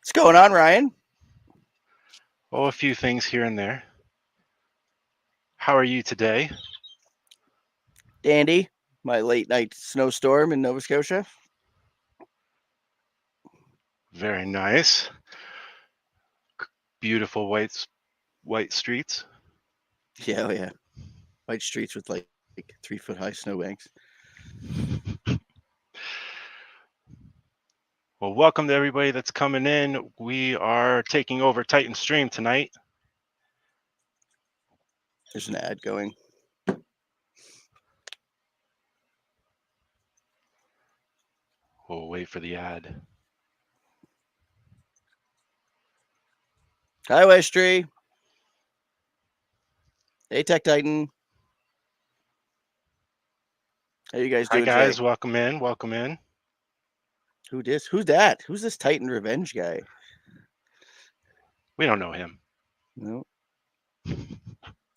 What's going on, Ryan? Oh, a few things here and there. How are you today? Dandy, my late night snowstorm in Nova Scotia. Very nice. Beautiful white streets. Yeah, oh yeah. White streets with like 3-foot high snowbanks. Well, welcome to everybody that's coming in. We are taking over Titan Stream tonight. There's an ad going. We'll wait for the ad. Hi, Westry. Hey, Tech Titan. How you guys Hi doing guys, today? welcome in. Welcome in. Who's that? Who's this Titan Revenge guy? We don't know him. No.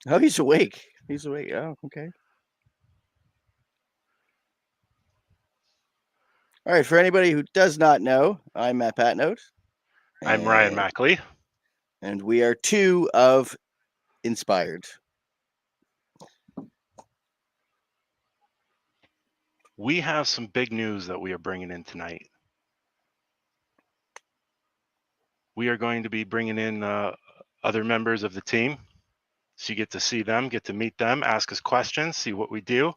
Oh, he's awake. He's awake. Oh, okay. All right. For anybody who does not know, I'm Matt Patnote. I'm Ryan Mackley. And we are two of INSPYR3D. We have some big news that we are bringing in tonight. We are going to be bringing in other members of the team. So you get to see them, get to meet them, ask us questions, see what we do.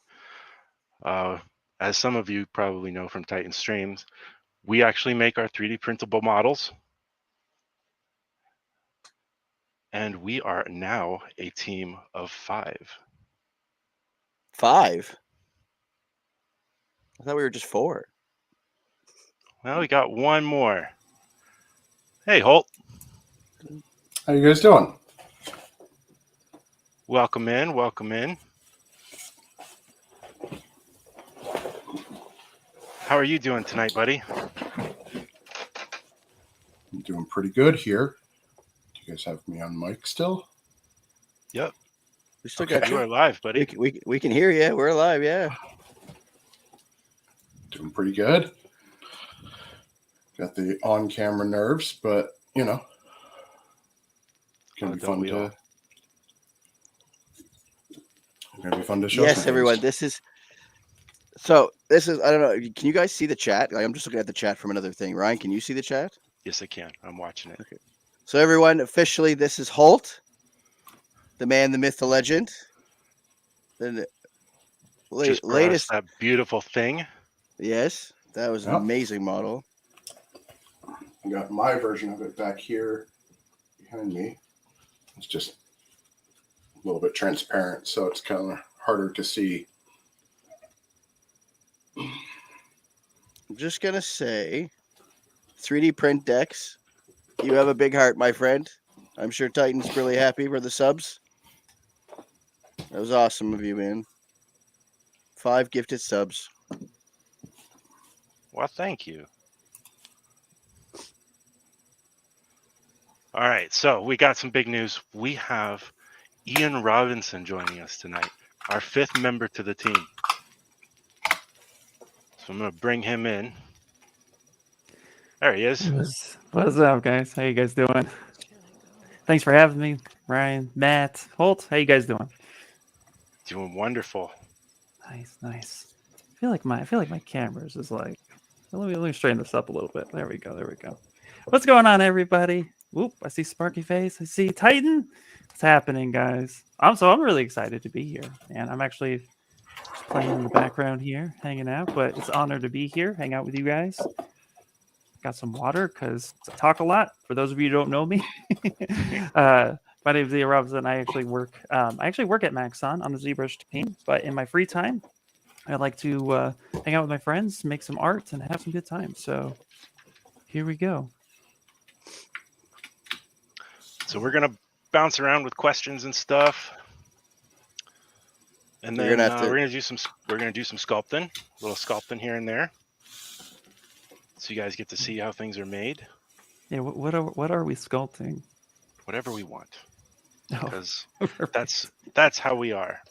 As some of you probably know from Titan Streams, we actually make our 3D printable models. And we are now a team of 5. 5? I thought we were just 4. Well, we got one more. Hey, Holt. How you guys doing? Welcome in, welcome in. How are you doing tonight, buddy? I'm doing pretty good here. Do you guys have me on mic still? Yep. We still got You are live, buddy. We can hear you. We're live, yeah. Doing pretty good. Got the on-camera nerves, but you know, gonna be fun to. Gonna be fun to show. Yes, everyone. This is. I don't know. Can you guys see the chat? I'm just looking at the chat from another thing. Ryan, can you see the chat? Yes, I can. I'm watching it. Okay. So everyone, officially, this is Holt, the man, the myth, the legend. The latest. That beautiful thing. Yes, that was an amazing model. I got my version of it back here behind me. It's just a little bit transparent, so it's kind of harder to see. I'm just gonna say, 3D print decks. You have a big heart, my friend. I'm sure Titan's really happy for the subs. That was awesome of you, man. 5 gifted subs. Well, thank you. All right, so we got some big news. We have Ian Robinson joining us tonight, our 5th member to the team. So I'm going to bring him in. There he is. What's up, guys? How you guys doing? Thanks for having me, Ryan, Matt, Holt. How you guys doing? Doing wonderful. Nice. I feel like my camera's is like. Let me straighten this up a little bit. There we go. What's going on, everybody? Whoop! I see Sparky Face. I see Titan. What's happening, guys? I'm really excited to be here, and I'm actually just playing in the background here, hanging out. But it's an honor to be here, hang out with you guys. Got some water because I talk a lot. For those of you who don't know me, my name is Ian Robinson. I actually work at Maxon on the ZBrush team. But in my free time, I like to hang out with my friends, make some art, and have some good time. So here we go. So we're gonna bounce around with questions and stuff, and then we're gonna do some sculpting, a little sculpting here and there, so you guys get to see how things are made. Yeah, what are we sculpting? Whatever we want, Oh, because that's how we are.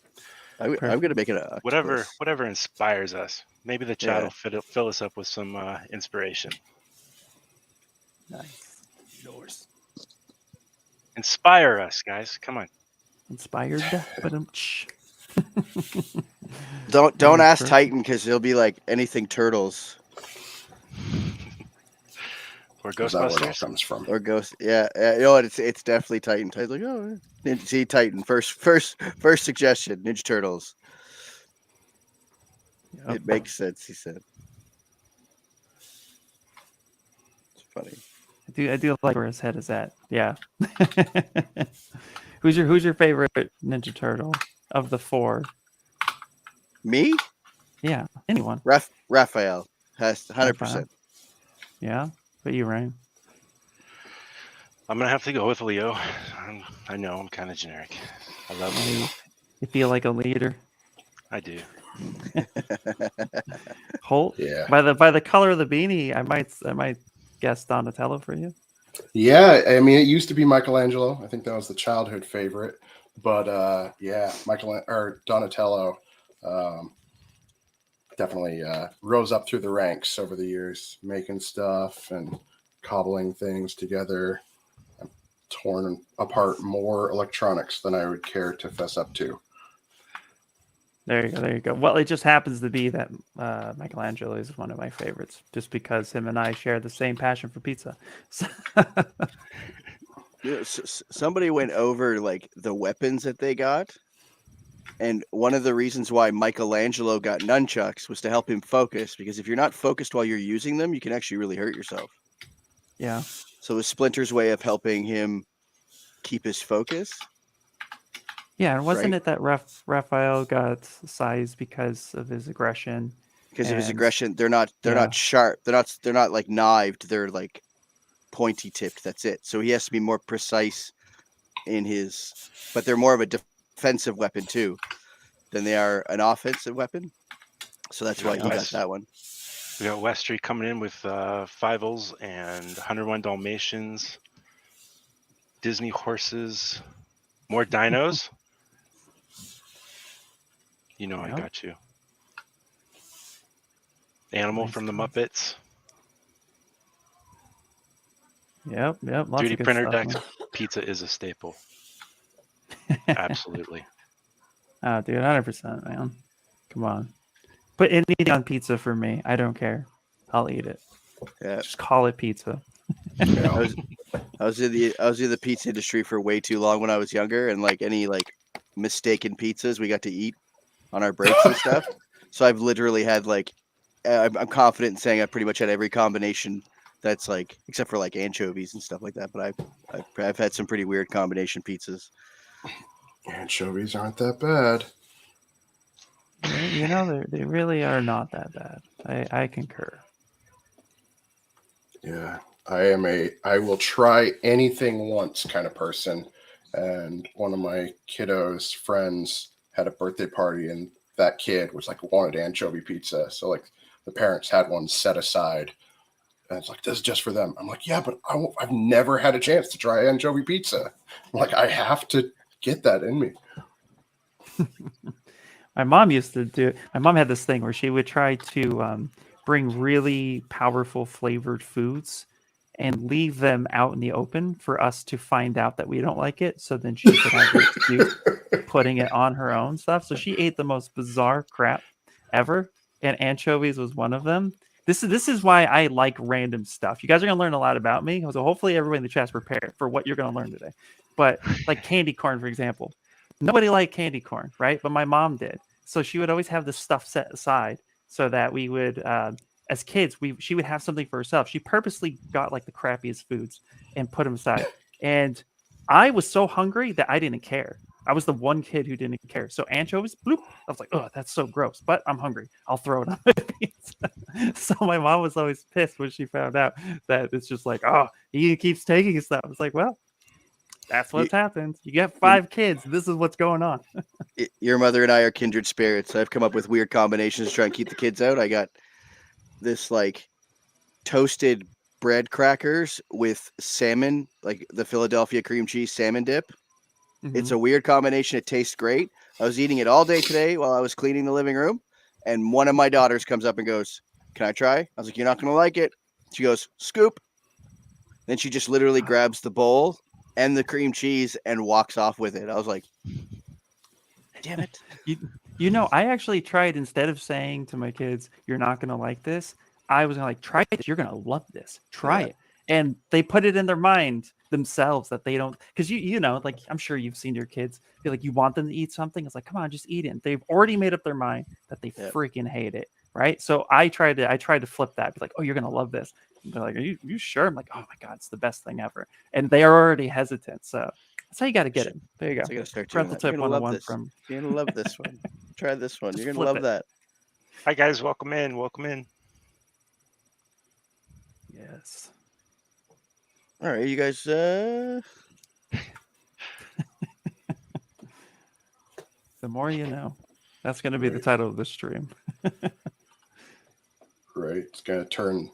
I'm gonna make it a whatever inspires us. Maybe the chat will fill us up with some inspiration. Nice. Yours. Inspire us, guys. Come on. Inspired, but Don't ask Perfect. Titan because he'll be like anything turtles Or Is that where it all Ghostbusters. comes from? or ghost. Yeah, you know what? It's definitely Titan. Titan's like, oh, Ninja, see Titan. First suggestion: Ninja Turtles. Yep. It makes sense. He said. It's funny. I do like where his head is at. Yeah. Who's your favorite Ninja Turtle of the 4? Me, Yeah, anyone. Raphael has 100%. Yeah, but you, Ryan. I'm gonna have to go with Leo. I know I'm kind of generic. I love Leo. You feel like a leader. I do. Holt. Yeah. By the color of the beanie, I might guess Donatello for you. Yeah, I mean, it used to be Michelangelo. I think that was the childhood favorite. But yeah, Donatello definitely rose up through the ranks over the years, making stuff and cobbling things together. I've torn apart more electronics than I would care to fess up to. There you go. Well, it just happens to be that Michelangelo is one of my favorites, just because him and I share the same passion for pizza. So You know, somebody went over like the weapons that they got, and one of the reasons why Michelangelo got nunchucks was to help him focus. Because if you're not focused while you're using them, you can actually really hurt yourself. yeah, So it was Splinter's way of helping him keep his focus. yeah. And wasn't Right. it that Raphael got sized because of his aggression? Because of his And- aggression, they're not yeah. sharp. They're not like knived. They're like pointy tipped. That's it. So he has to be more precise in his. But they're more of a defensive weapon too than they are an offensive weapon. So that's why he got that one. We got Westry coming in with Fievel's and 101 Dalmatians, Disney horses, more dinos. You know I Yep. got you. Animal Nice from the choice. Muppets. Yep. Lots 3D of good printer stuff, decks. man. Pizza is a staple. Absolutely. Oh, dude, 100%, man. Come on, put anything on pizza for me. I don't care. I'll eat it. Yeah. Just call it pizza. Yeah. I was in the pizza industry for way too long when I was younger, and like any like mistaken pizzas we got to eat on our breaks and stuff. So I've literally had like I'm confident in saying I pretty much had every combination that's like except for like anchovies and stuff like that. But I've had some pretty weird combination pizzas. Anchovies aren't that bad. You know, they really are not that bad. I concur. Yeah, I will try anything once kind of person. And one of my kiddos' friends had a birthday party, and that kid was like wanted anchovy pizza. So like the parents had one set aside, and it's like this is just for them. I'm like, yeah, but I've never had a chance to try anchovy pizza. I'm like, I have to get that in me. My mom used to do. My mom had this thing where she would try to bring really powerful flavored foods and leave them out in the open for us to find out that we don't like it. So then she could have the excuse putting it on her own stuff. So she ate the most bizarre crap ever, and anchovies was one of them. This is why I like random stuff. You guys are gonna learn a lot about me. So hopefully everybody in the chat's prepared for what you're gonna learn today. But like candy corn, for example. Nobody liked candy corn, right? But my mom did. So she would always have this stuff set aside so that we would, as kids, she would have something for herself. She purposely got like the crappiest foods and put them aside. And I was so hungry that I didn't care. I was the one kid who didn't care. So anchovies, bloop. I was like, oh, that's so gross. But I'm hungry. I'll throw it on my pizza. So my mom was always pissed when she found out that it's just like, oh, he keeps taking stuff. It's like, well, that's what's happened. You got 5 kids. This is what's going on. Your mother and I are kindred spirits. I've come up with weird combinations to try and keep the kids out. I got this like toasted bread crackers with salmon, like the Philadelphia cream cheese salmon dip. It's a weird combination. It tastes great. I was eating it all day today while I was cleaning the living room, and one of my daughters comes up and goes, "Can I try?" I was like, "You're not going to like it." She goes, "Scoop." Then she just literally grabs the bowl and the cream cheese and walks off with it. I was like, damn it. You know, I actually tried, instead of saying to my kids, "You're not gonna like this," I was gonna like, "Try it. You're gonna love this. Try Yeah. it." And they put it in their mind themselves that they don't, because you know, like I'm sure you've seen your kids be like, you want them to eat something. It's like, come on, just eat it. And they've already made up their mind that they Yeah. freaking hate it, right? So I tried to flip that, be like, "Oh, you're gonna love this." And they're like, "Are you sure?" I'm like, "Oh my god, it's the best thing ever." And they are already hesitant, so that's how you got to get it. There you go. So I gotta start doing Parental that. You're tip gonna love 101 this. from You're gonna love this one. Try this one. Just You're gonna flip love it. that. Hi guys, welcome in. Welcome in. yes. All right, you guys. The more you know. That's going to be the Right. title of the stream. Right. It's gonna turn.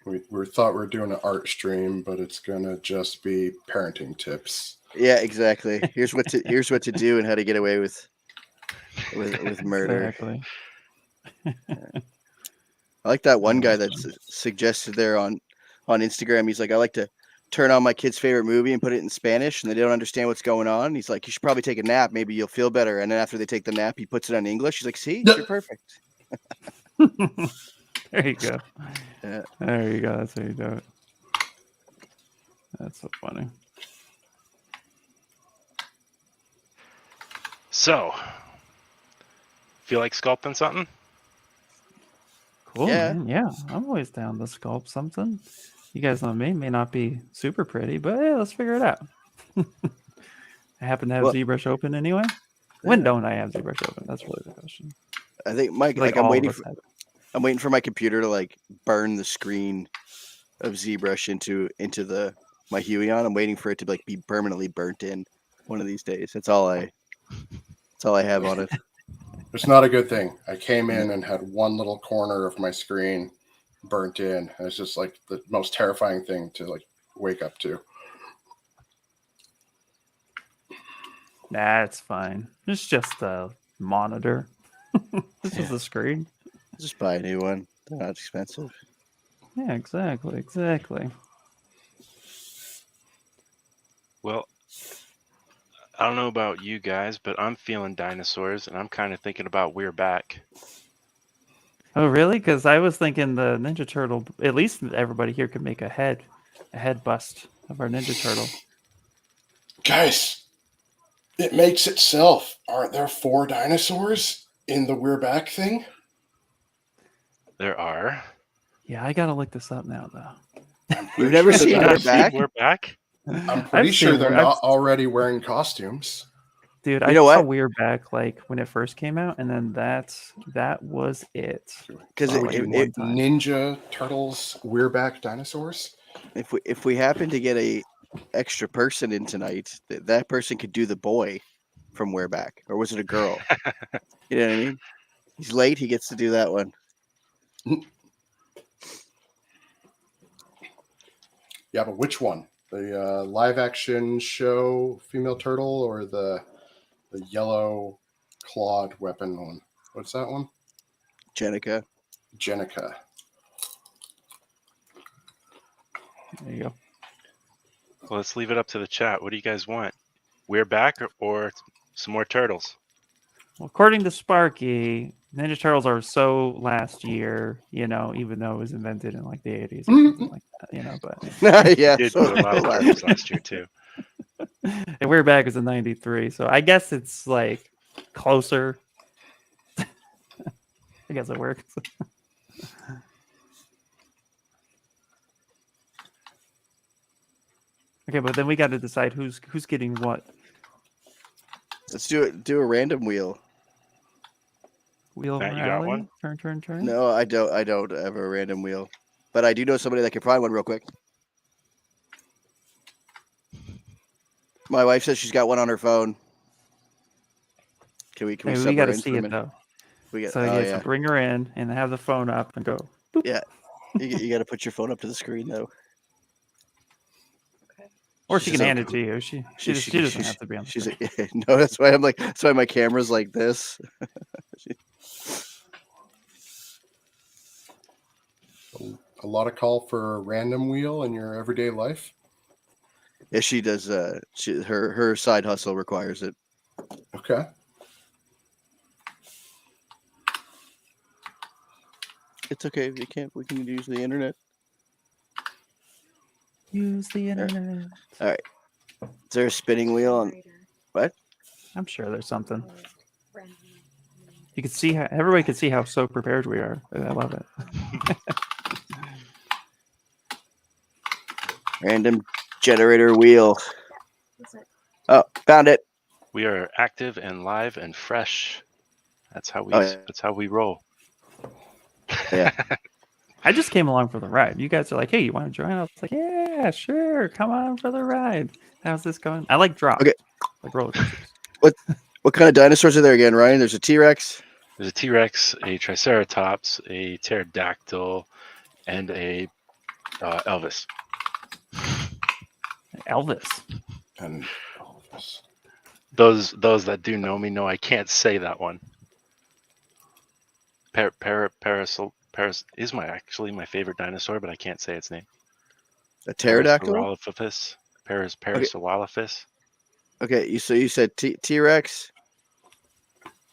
We thought we were doing an art stream, but it's gonna just be parenting tips. Yeah, exactly. Here's what to do and how to get away with murder. Exactly. I like that one Yeah, guy that's that's suggested there on Instagram. He's like, I like to turn on my kid's favorite movie and put it in Spanish, and they don't understand what's going on. He's like, you should probably take a nap. Maybe you'll feel better. And then after they take the nap, he puts it on English. He's like, see, you're perfect. There you go. Yeah. There you go. That's how you do it. That's so funny. So, feel like sculpting something? Cool. Yeah. Man. Yeah. I'm always down to sculpt something. You guys know me, may not be super pretty, but yeah, let's figure it out. I happen to have Well- ZBrush open anyway. When don't I have ZBrush open? That's really the question. I think Mike, Like I'm all waiting of us have it. I'm waiting for my computer to like burn the screen of ZBrush into my Huion. I'm waiting for it to like be permanently burnt in one of these days. That's all I have on it. It's not a good thing. I came in and had one little corner of my screen burnt in. And it's just like the most terrifying thing to like wake up to. That's fine. It's just a monitor. This is the screen. Just buy a new one. They're not expensive. Yeah, exactly. Exactly. Well, I don't know about you guys, but I'm feeling dinosaurs, and I'm kind of thinking about We're Back. Oh, really? Because I was thinking the Ninja Turtle. At least everybody here could make a head bust of our Ninja Turtle. Guys, it makes itself. Aren't there 4 dinosaurs in the We're Back thing? There are. Yeah, I gotta look this up now, though. You've never sure seen that- We're Back? We're Back? I'm pretty I've sure seen they're We're- not already wearing costumes. Dude, You I know saw what? We're Back like when it first came out, and then that was it. Because Oh, like, Would you one want time. Ninja Turtles We're Back dinosaurs? if we happen to get a extra person in tonight, that person could do the boy from We're Back, or was it a girl? You know what I mean? He's late. He gets to do that one. Yeah, but which one? The live action show female turtle or the yellow clawed weapon one? What's that one? Jenica. Jenica. There you go. Well, let's leave it up to the chat. What do you guys want? We're Back or some more turtles? Well, according to Sparky, Ninja Turtles are so last year, you know, even though it was invented in like the 80s or something like that, you know, but Yeah. Did so- put a lot of turtles last year too. and We're Back is in 93. So I guess it's like closer. I guess it works. Okay, but then we got to decide who's getting what. Let's do it. Do a random wheel. Wheel Matt, you got rally? one? Turn. No, I don't. I don't have a random wheel, but I do know somebody that can find one real quick. My wife says she's got one on her phone. Can we Hey, sub we got her to in see for a it minute? though. We get, So oh, yeah, so bring her in and have the phone up and go. boop. Yeah. You got to put your phone up to the screen though. Or she She's can hand okay. it to you. She She- doesn't have to be on the She's screen. no, that's why I'm like. That's why my camera's like this. a lot of call for a random wheel in your everyday life? Yeah, she does. Her side hustle requires it. Okay. It's okay if you can't. We can use the internet. Use the internet. All right. Is there a spinning wheel on? What? I'm sure there's something. You can see how everybody can see how so prepared we are. I love it. Random generator wheel. Oh, found it. We are active and live and fresh. That's how we. Oh, yeah. That's how we roll. Yeah. I just came along for the ride. You guys are like, "Hey, you want to join?" I was like, "Yeah, sure. Come on for the ride." How's this going? I like drops. Okay. Like roller coasters. What kind of dinosaurs are there again, Ryan? There's a T-Rex. There's a T-Rex, a Triceratops, a pterodactyl, and a Elvis. Elvis. And Elvis. Those that do know me know I can't say that one. Paris is my favorite dinosaur, but I can't say its name. A pterodactyl. Parasaurolophus. Parasaurolophus. Okay. You said T-Rex,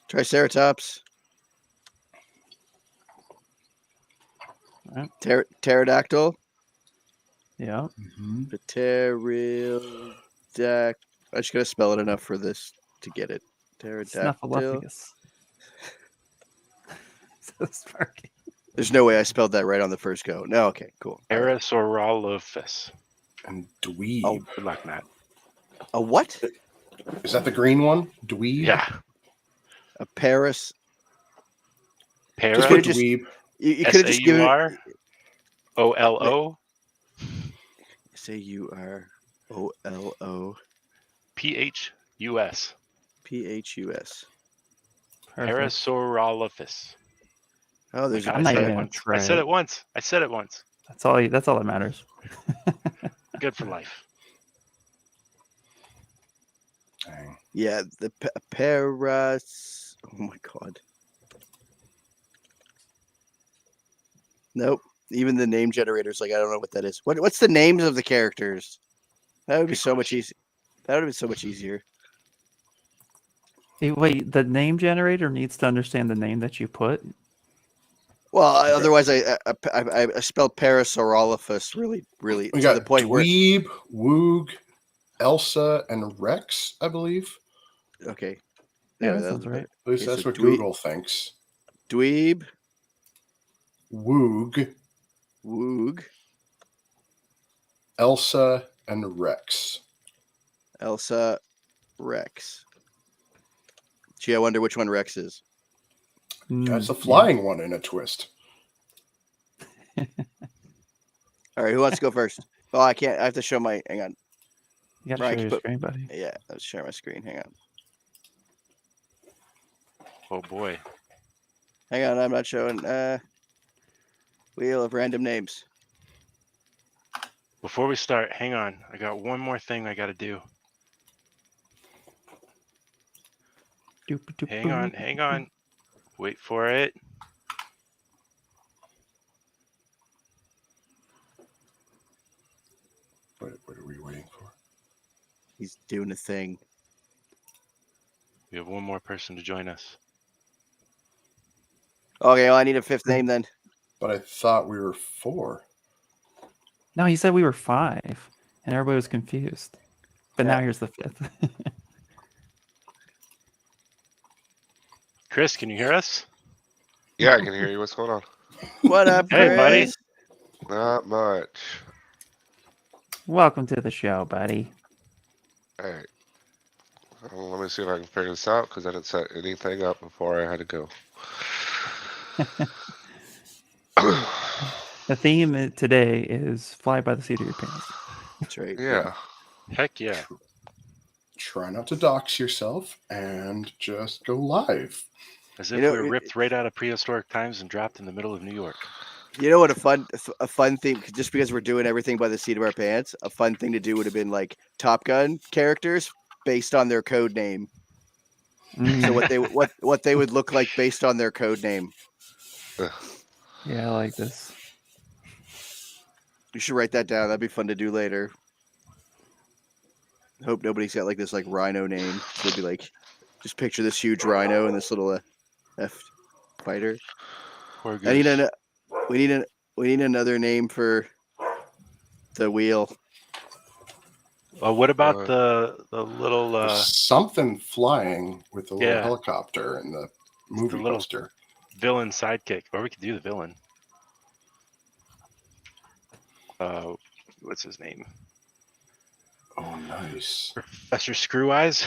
Triceratops, Right. pterodactyl, Yeah. the pterodactyl. I just gotta spell it enough for this to get it. Pterodactyl. Snuffleupagus. So Sparky. There's no way I spelled that right on the first go. No. Okay. Cool. All right. Parasaurolophus. And Dweeb. Oh. Good luck, Matt. A what? Is that the green one? Dweeb? Yeah. A Paris. Just Para. put just- Dweeb. You could have just given it. SAUROLO SAUROLO PHUS. PHUS. Perfect. Parasaurolophus. Oh, there's God, a I'm not I said even it gonna once. try I said it. it once. I said it once. That's all. That's all that matters. Good for life. Dang. Yeah, the Paras. Oh my god. Nope. Even the name generator's like I don't know what that is. What's the names of the characters? That would be Good so much question. easier. That would have been so much easier. Hey, wait, the name generator needs to understand the name that you put. Well, otherwise I spelled Parasaurolophus really We to got the point where Dweeb, Woog, Elsa, and Rex, I believe. okay. Yeah, that sounds right. At least Okay, that's so what Google thinks. Dweeb, Woog, Woog, Elsa, and Rex. Elsa, Rex. Gee, I wonder which one Rex is. That's a Yeah. flying one in a twist. All right, who wants to go first? Oh, I can't. I have to show my. Hang on. You gotta Ryan, show your put- screen, buddy. Yeah, let's share my screen. Hang on. Oh boy. Hang on. I'm not showing. Wheel of random names. Before we start, hang on. I got one more thing I got to do. Hang on. Hang on. Wait for it. What are we waiting for? He's doing a thing. We have one more person to join us. Okay, well, I need a fifth name then. But I thought we were 4. No, he said we were 5, and everybody was confused. But Yeah. now here's the 5th. Chris, can you hear us? Yeah, I can hear you. What's going on? What up, Hey, buddy. Chris? Not much. Welcome to the show, buddy. All right. Well, let me see if I can figure this out because I didn't set anything up before I had to go. The theme today is fly by the seat of your pants. That's right. Yeah. Heck yeah. Try not to dox yourself and just go live. As You if know, we were ripped right out of prehistoric times and dropped in the middle of New York. You know what a fun thing, just because we're doing everything by the seat of our pants, a fun thing to do would have been like Top Gun characters based on their code name. Mm, So what they would look like based on their code name. yeah, I like this. You should write that down. That'd be fun to do later. Hope nobody's got like this like rhino name. So it'd be like, just picture this huge rhino and this little F fighter. Poor I need goose. we need another name for the wheel. What about Uh, the little There's something flying with the little yeah. helicopter in the movie little- poster. villain sidekick? Or we could do the villain. What's his name? Oh, nice. Professor Screw Eyes.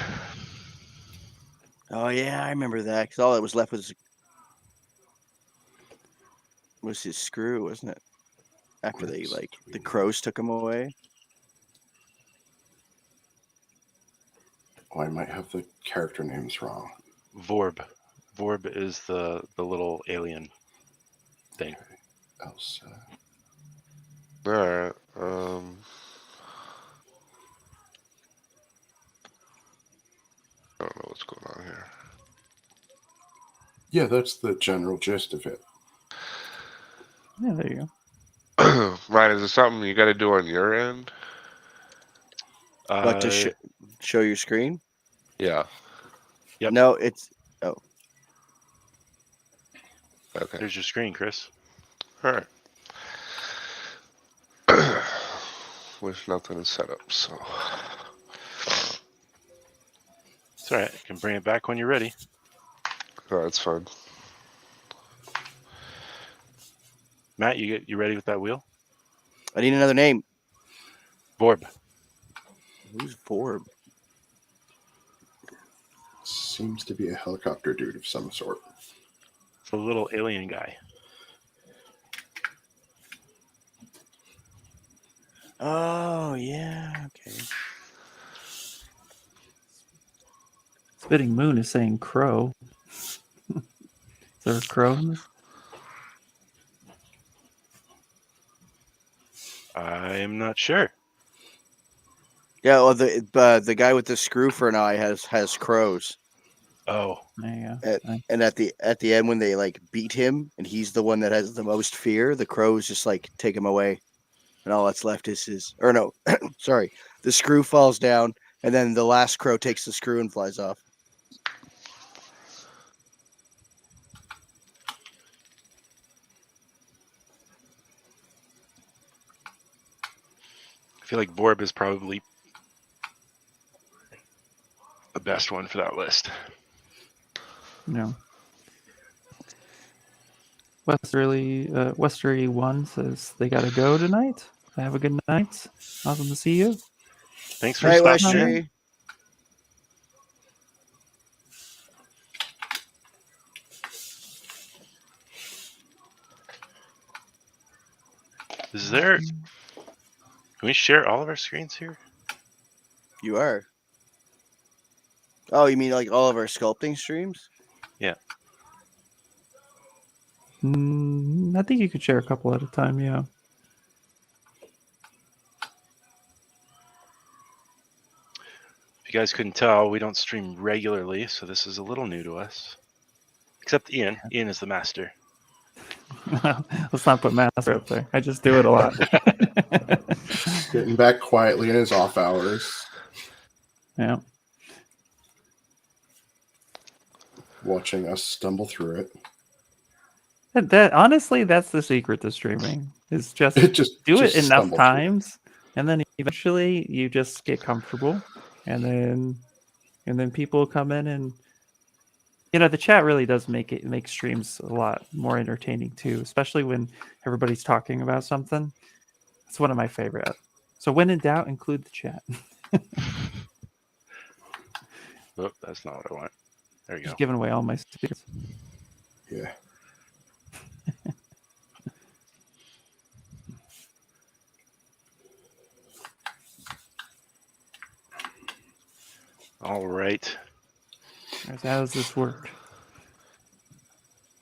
Oh yeah, I remember that because all that was left was his screw, wasn't it? After they like the crows took him away. Oh, I might have the character names wrong. Vorb. Vorb is the little alien thing. Elsa. All right. I don't know what's going on here. Yeah, that's the general gist of it. Yeah, there you go. Ryan, is it something you got to do on your end? But to show your screen? Yeah. Yep. No, it's Okay. There's your screen, Chris. All right. Wish nothing is set up, so. It's all right. You can bring it back when you're ready. Oh, that's fine. Matt, you ready with that wheel? I need another name. Vorb. Who's Vorb? Seems to be a helicopter dude of some sort. It's the little alien guy. Oh yeah, okay. Spitting Moon is saying crow. Is there a crow in this? I'm not sure. Yeah, well the guy with the screw for an eye has crows. Oh, There you At- go. Nice. And at the end when they like beat him and he's the one that has the most fear, the crows just like take him away. And all that's left is his or no, sorry. The screw falls down and then the last crow takes the screw and flies off. I feel like Vorb is probably the best one for that list. No. Westerly 1 says they gotta go tonight. Have a good night. Awesome to see you. Thanks for Right, stopping in. Westry. Is there? Can we share all of our screens here? You are. Oh, you mean like all of our sculpting streams? I think you could share a couple at a time, yeah. If you guys couldn't tell, we don't stream regularly, so this is a little new to us. Except Ian. Ian is the master. Let's not put master up there. I just do it a lot. Getting back quietly in his off hours, Yeah. watching us stumble through it. That honestly, that's the secret to streaming. Is just It just do it just enough stumble through it. times, and then eventually you just get comfortable, and then people come in, and the chat really does make streams a lot more entertaining too, especially when everybody's talking about something. It's one of my favorite. So when in doubt, include the chat. Oh, that's not what I want. There you go. Just giving away all my secrets. Yeah. All right. How does this work?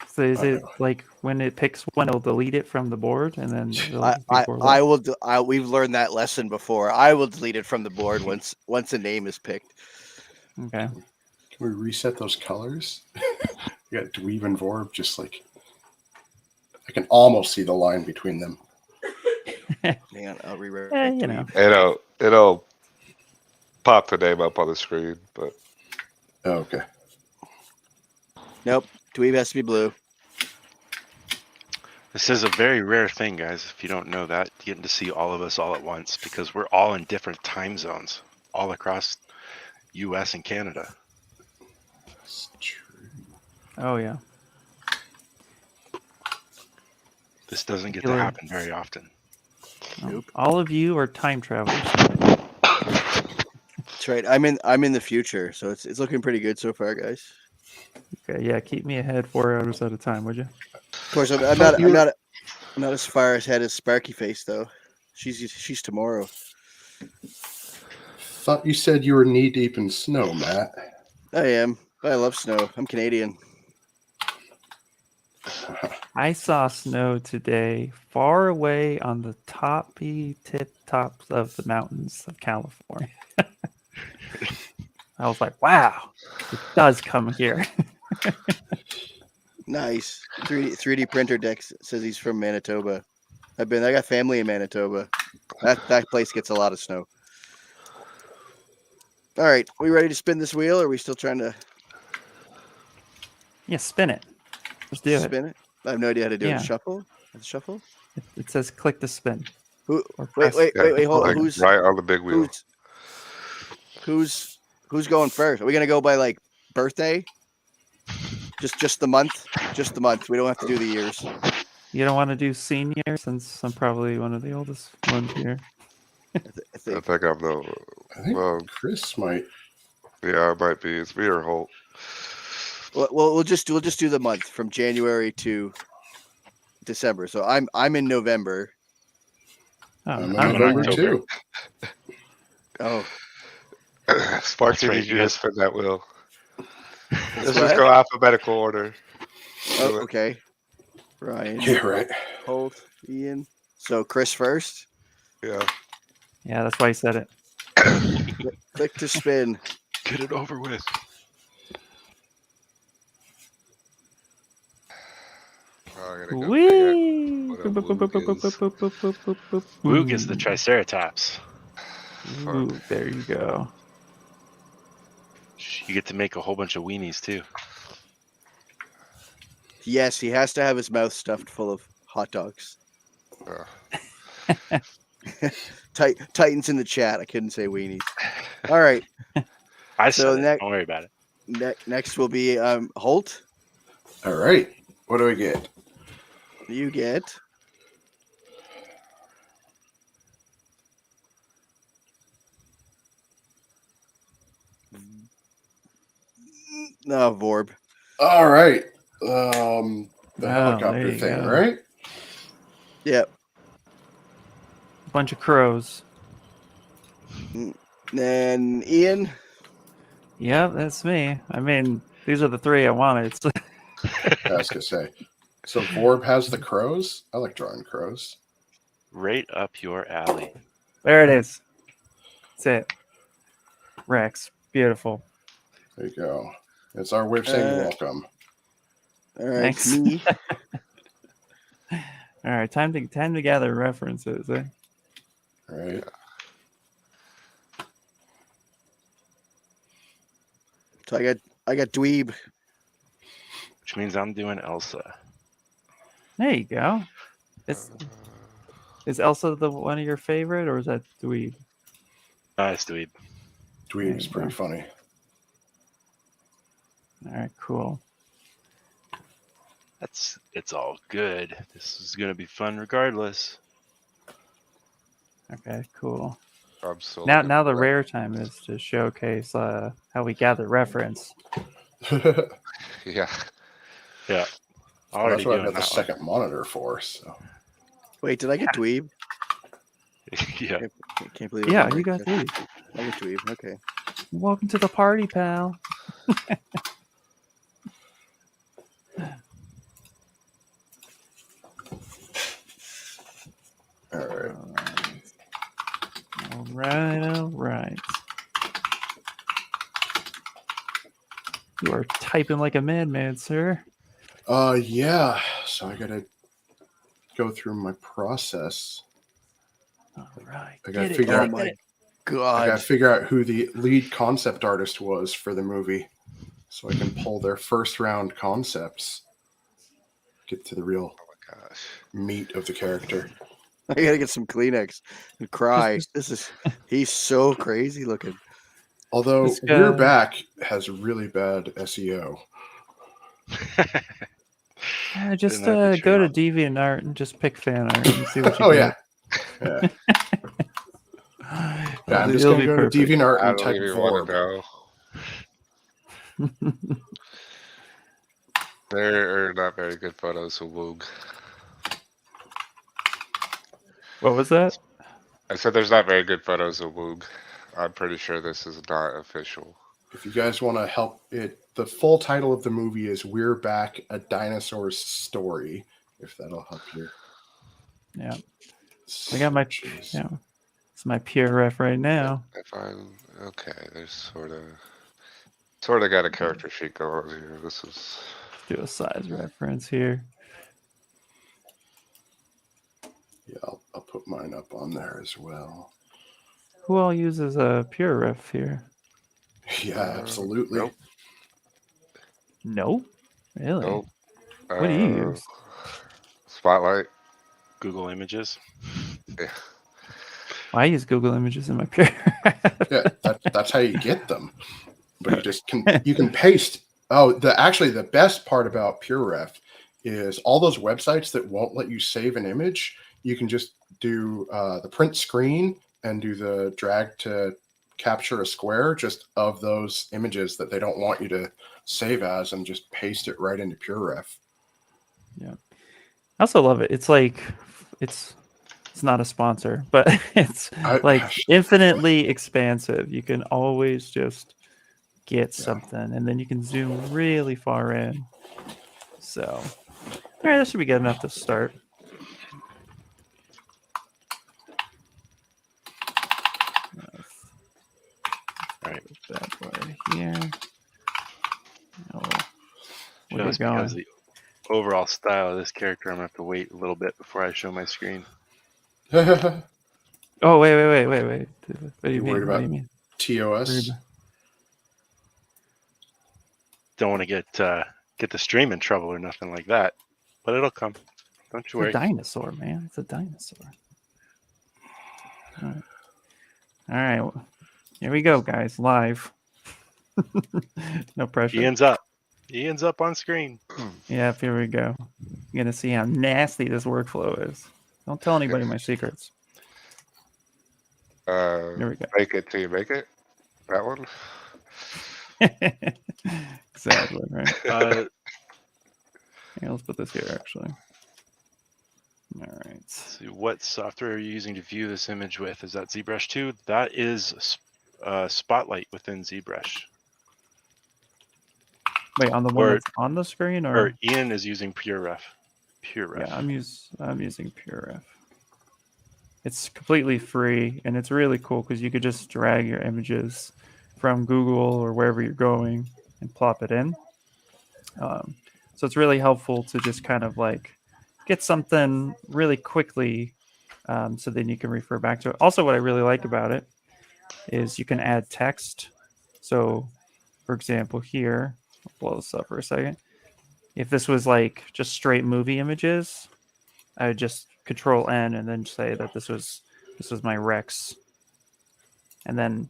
So is it like when it picks one, it'll delete it from the board, and then We've learned that lesson before. I will delete it from the board once a name is picked. Okay. Can we reset those colors? You got Dweeb and Vorb, just like I can almost see the line between them. Hang on, I'll rewrite. you know. It'll pop the name up on the screen, but Oh, okay. Nope. Dweeb has to be blue. This is a very rare thing, guys. If you don't know that, getting to see all of us all at once because we're all in different time zones all across U.S. and Canada. That's true. Oh yeah. This doesn't get to Killer. happen very often. Nope. All of you are time travelers. That's right. I'm in the future, so it's looking pretty good so far, guys. Okay, yeah, keep me ahead 4 hours at a time, would you? Of course, I'm thought not you I'm were- not I'm not as far ahead as Sparky Face though. She's tomorrow. Thought you said you were knee deep in snow, Matt. I am. I love snow. I'm Canadian. I saw snow today far away on the tip tops of the mountains of California. I was like, wow, it does come here. Nice. 3D printer Dex says he's from Manitoba. I got family in Manitoba. That place gets a lot of snow. All right, we ready to spin this wheel? Or are we still trying to Yeah, spin it. Let's do it. spin it? I have no idea how to do Yeah. it. Shuffle? Shuffle? It says click to spin. Who? Or Wait, press- wait. Hold on. like Who's right on the big wheel. who's going first? Are we gonna go by like birthday? Just the month? Just the month. We don't have to do the years. You don't want to do senior since I'm probably one of the oldest ones here. I I think. think I'm the. I think Well, Chris might. yeah, it might be. It's me or Holt. Well, we'll just do the month from January to December. So I'm in November. Oh, I'm in I'm in November October. too. Oh, Sparky right, needs you you to guys- spin that wheel. Let's what? just go alphabetical order. oh Do it. okay. Ryan, Yeah, right. Holt, Ian. So Chris first. Yeah. yeah, that's why I said it. Click to spin. Get it over with. Oh, I gotta go Whee! what a Woog is. Woog is the Triceratops. Ooh, there you go. You get to make a whole bunch of weenies too. Yes, he has to have his mouth stuffed full of hot dogs. Titans in the chat. I couldn't say weenies. All right. I So said it. next- Don't worry about it. Next will be Holt. All right. What do we get? You get no Vorb. All right. The Oh, helicopter there you thing, go. right? Yep. Bunch of crows. Then Ian. Yeah, that's me. I mean, these are the 3 I wanted. So I was gonna say. So Vorb has the crows. I like drawing crows. Right up your alley. there it is. That's it. Rex. Beautiful. There you go. It's our way of saying welcome. All right. Thanks. Me. All right, time to gather references. Eh? All right. So I got Dweeb. Which means I'm doing Elsa. There you go. Is Elsa the one of your favorite, or is that Dweeb? Nice, dweeb. Dweeb is you pretty go. funny. All right, cool. It's all good. This is gonna be fun regardless. Okay, cool. I'm still Now, looking now for the that. rare time is to showcase how we gather reference. Yeah. Yeah. Already That's what I've doing got the that second monitor for. So Wait, did I get Dweeb? one. Yeah. Can't believe it. Yeah, you got Dweeb. I got Dweeb. Okay. Welcome to the party, pal. all right. All right, all right. You are typing like a madman, sir. Yeah. So I gotta go through my process. All right. I gotta Get it, figure get Oh out- it, my get it. I god! gotta figure out who the lead concept artist was for the movie, so I can pull their first round concepts. Get to the real Oh my gosh. meat of the character. I gotta get some Kleenex and cry. He's so crazy looking. Although This We're guy- Back has really bad SEO. Just Didn't have to go to change. DeviantArt and just pick fan art and see what you Oh get. yeah. Yeah, I'm just It'll gonna be go to perfect. DeviantArt I and don't type even want to Vorb. know. There are not very good photos of Woog. What was that? I said there's not very good photos of Woog. I'm pretty sure this is not official. If you guys want to help it, the full title of the movie is We're Back, A Dinosaur's Story, if that'll help you. Yeah. I got my searches. yeah. It's my pure ref right now. If I'm okay, there's sort of got a character sheet going on here. This is Do a size reference here. Yeah, I'll put mine up on there as well. Who all uses a pure ref here? Yeah, absolutely. Nope. No? Really? Nope. What do you use? Spotlight. Google Images. Yeah. I use Google Images in my pure ref. Yeah, that's how you get them. But you can paste. Oh, the best part about PureRef is all those websites that won't let you save an image. You can just do the print screen and do the drag to capture a square just of those images that they don't want you to save as, and just paste it right into PureRef. Yeah. I also love it. It's like it's not a sponsor, but it's infinitely expansive. You can always just get something, and then you can zoom really far in. So, all right, that should be good enough to start. All right. Bad boy here. Oh, where Just you going? because the overall style of this character, I'm gonna have to wait a little bit before I show my screen. Oh, wait. What do you You mean? worried What do you about mean? TOS? Don't want to get the stream in trouble or nothing like that, but it'll come. Don't you It's a worry. dinosaur, man. It's a dinosaur. All right. Well, here we go, guys. Live. No pressure. Ian's up. Ian's up on screen. Yeah, here we go. You're gonna see how nasty this workflow is. Don't tell anybody my secrets. Here we go. Make it till you make it. That one. Exactly, right? Yeah, let's put this here, actually. All right. Let's see, what software are you using to view this image with? Is that ZBrush 2? That is Spotlight within ZBrush. Wait, on the one Or- that's on the screen, Or Ian is using PureRef. Yeah, I'm using PureRef. It's completely free, and it's really cool because you could just drag your images from Google or wherever you're going and plop it in. So it's really helpful to just kind of like get something really quickly, so then you can refer back to it. Also, what I really like about it is you can add text. So, for example, here, I'll blow this up for a second. If this was like just straight movie images, I would just Control N and then say that this was my Rex, and then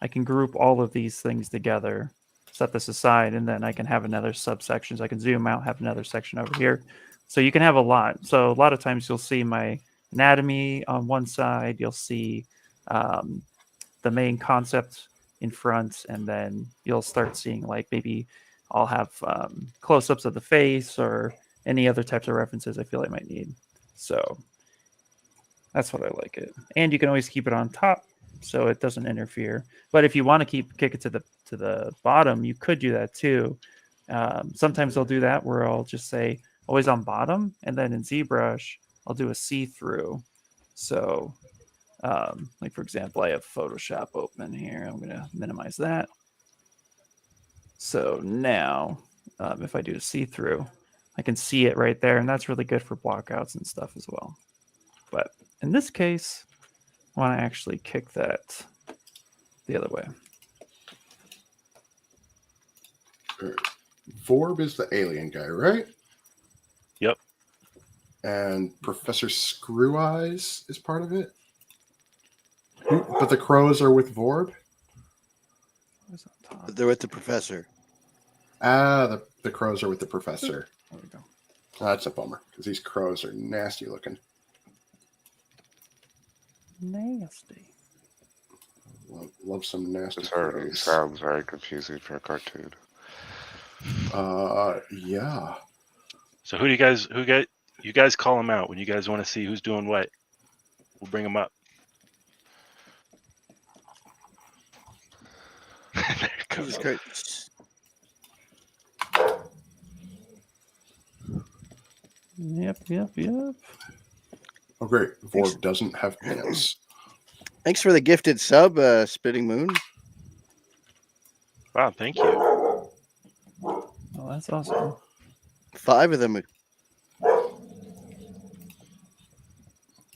I can group all of these things together, set this aside, and then I can have another subsections. I can zoom out, have another section over here. So you can have a lot. So a lot of times you'll see my anatomy on one side, you'll see the main concept in front, and then you'll start seeing like maybe I'll have close-ups of the face or any other types of references I feel I might need. So that's what I like it. And you can always keep it on top so it doesn't interfere. But if you want to kick it to the bottom, you could do that too. Sometimes I'll do that where I'll just say always on bottom, and then in ZBrush I'll do a see-through. So like for example, I have Photoshop open here. I'm going to minimize that. So now if I do a see-through, I can see it right there, and that's really good for blockouts and stuff as well. But in this case, want to actually kick that the other way. Vorb is the alien guy, right? Yep. And Professor Screw Eyes is part of it. But the crows are with Vorb? Where's on top? They're with the professor. Ah, the crows are with the professor. There we go. That's a bummer, because these crows are nasty looking. Nasty. Love some nasty This already crows. sounds very confusing for a cartoon. Yeah. So who you guys call them out when you guys want to see who's doing what. We'll bring them up. There it goes. Jesus Christ. Yep. Oh, great. Vorb doesn't have pants. Thanks for the gifted sub, Spitting Moon. Wow, thank you. Oh, that's awesome. 5 of them.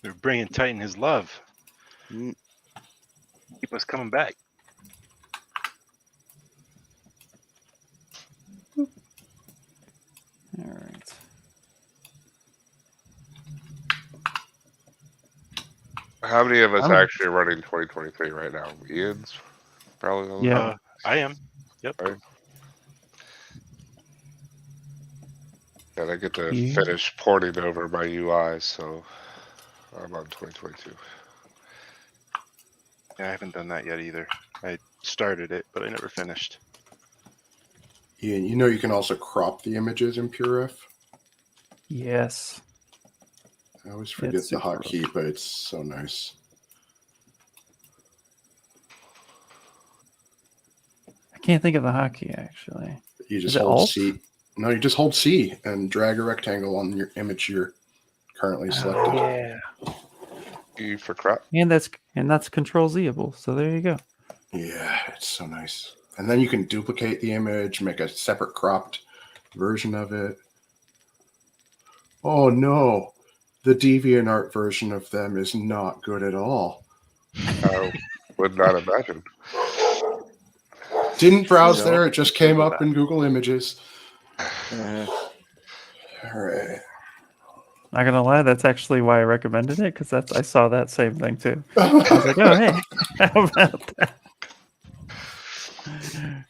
We're bringing Titan his love. Mm. Keep us coming back. All right. How many of us I'm- actually are running 2023 right now? Ian's probably on Yeah. I am. Yep. And I get to Yeah. finish porting over my UI, so I'm on 2022. Yeah, I haven't done that yet either. I started it, but I never finished. Ian, you know you can also crop the images in PureF? Yes. I always Yeah, forget it's the super hotkey, but it's so nice. I can't think of the hotkey actually. You just it hold Alt? C. No, you just hold C and drag a rectangle on your image you're currently selected. Yeah. E for crap. And that's Control Zable. So there you go. Yeah, it's so nice. And then you can duplicate the image, make a separate cropped version of it. Oh no, the DeviantArt version of them is not good at all. I would not imagine. Didn't browse No. there, it just came Google up that. in Google Images. Uh, All right. Not gonna lie, that's actually why I recommended it because I saw that same thing too. I was like, oh hey, how about that?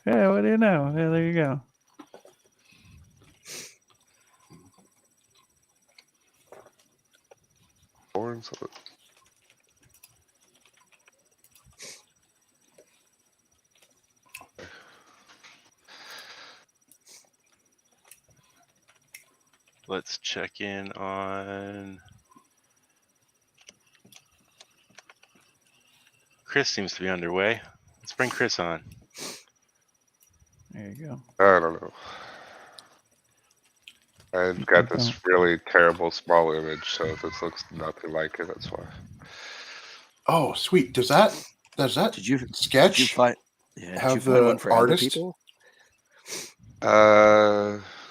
Yeah, what do you know? Yeah, there you go. Horns. Let's check in on. Chris seems to be underway. Let's bring Chris on. There you go. I don't know. I've got this really terrible small image, so this looks nothing like it. That's why. Oh, sweet. Does that did you sketch find? Yeah, did you have find the one for artist? other people?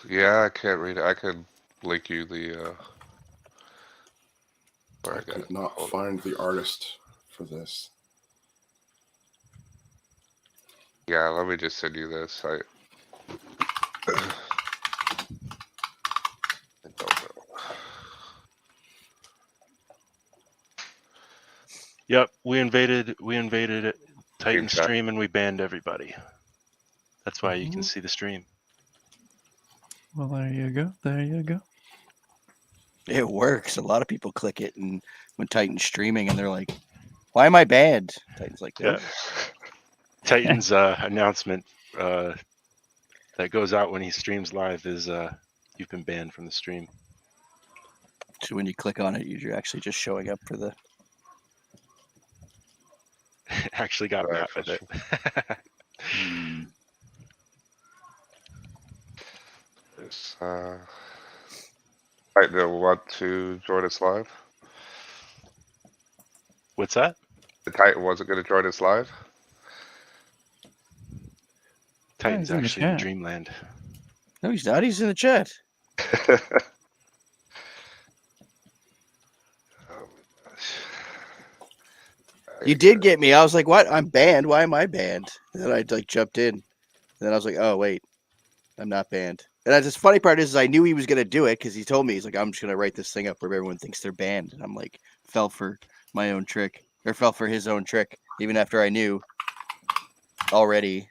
Yeah, I can't read it. I can link you the. Where I I got could it. not Hold on. find the artist for this. Yeah, let me just send you this. I don't know. Yep, we invaded Titan chat. stream and we banned everybody. That's why you can Mhm. see the stream. Well, there you go. There you go. It works. A lot of people click it, and when Titan's streaming, and they're like, "Why am I banned?" Titan's like, Yeah. "Nope." Titan's announcement that goes out when he streams live is you've been banned from the stream. So when you click on it, you're actually just showing up for the. Actually got Right, Matt with it. This, Titan will want to join us live. What's that? The Titan wasn't going to join us live. Titan's he's in the actually in chat. Dreamland. No, he's not. He's in the chat. Oh my gosh. You did get me. I was like, what? I'm banned. Why am I banned? And then I like jumped in. And then I was like, oh wait, I'm not banned. And the funny part is I knew he was gonna do it because he told me he's like, I'm just gonna write this thing up where everyone thinks they're banned. And I'm like, fell for my own trick, or fell for his own trick, even after I knew already.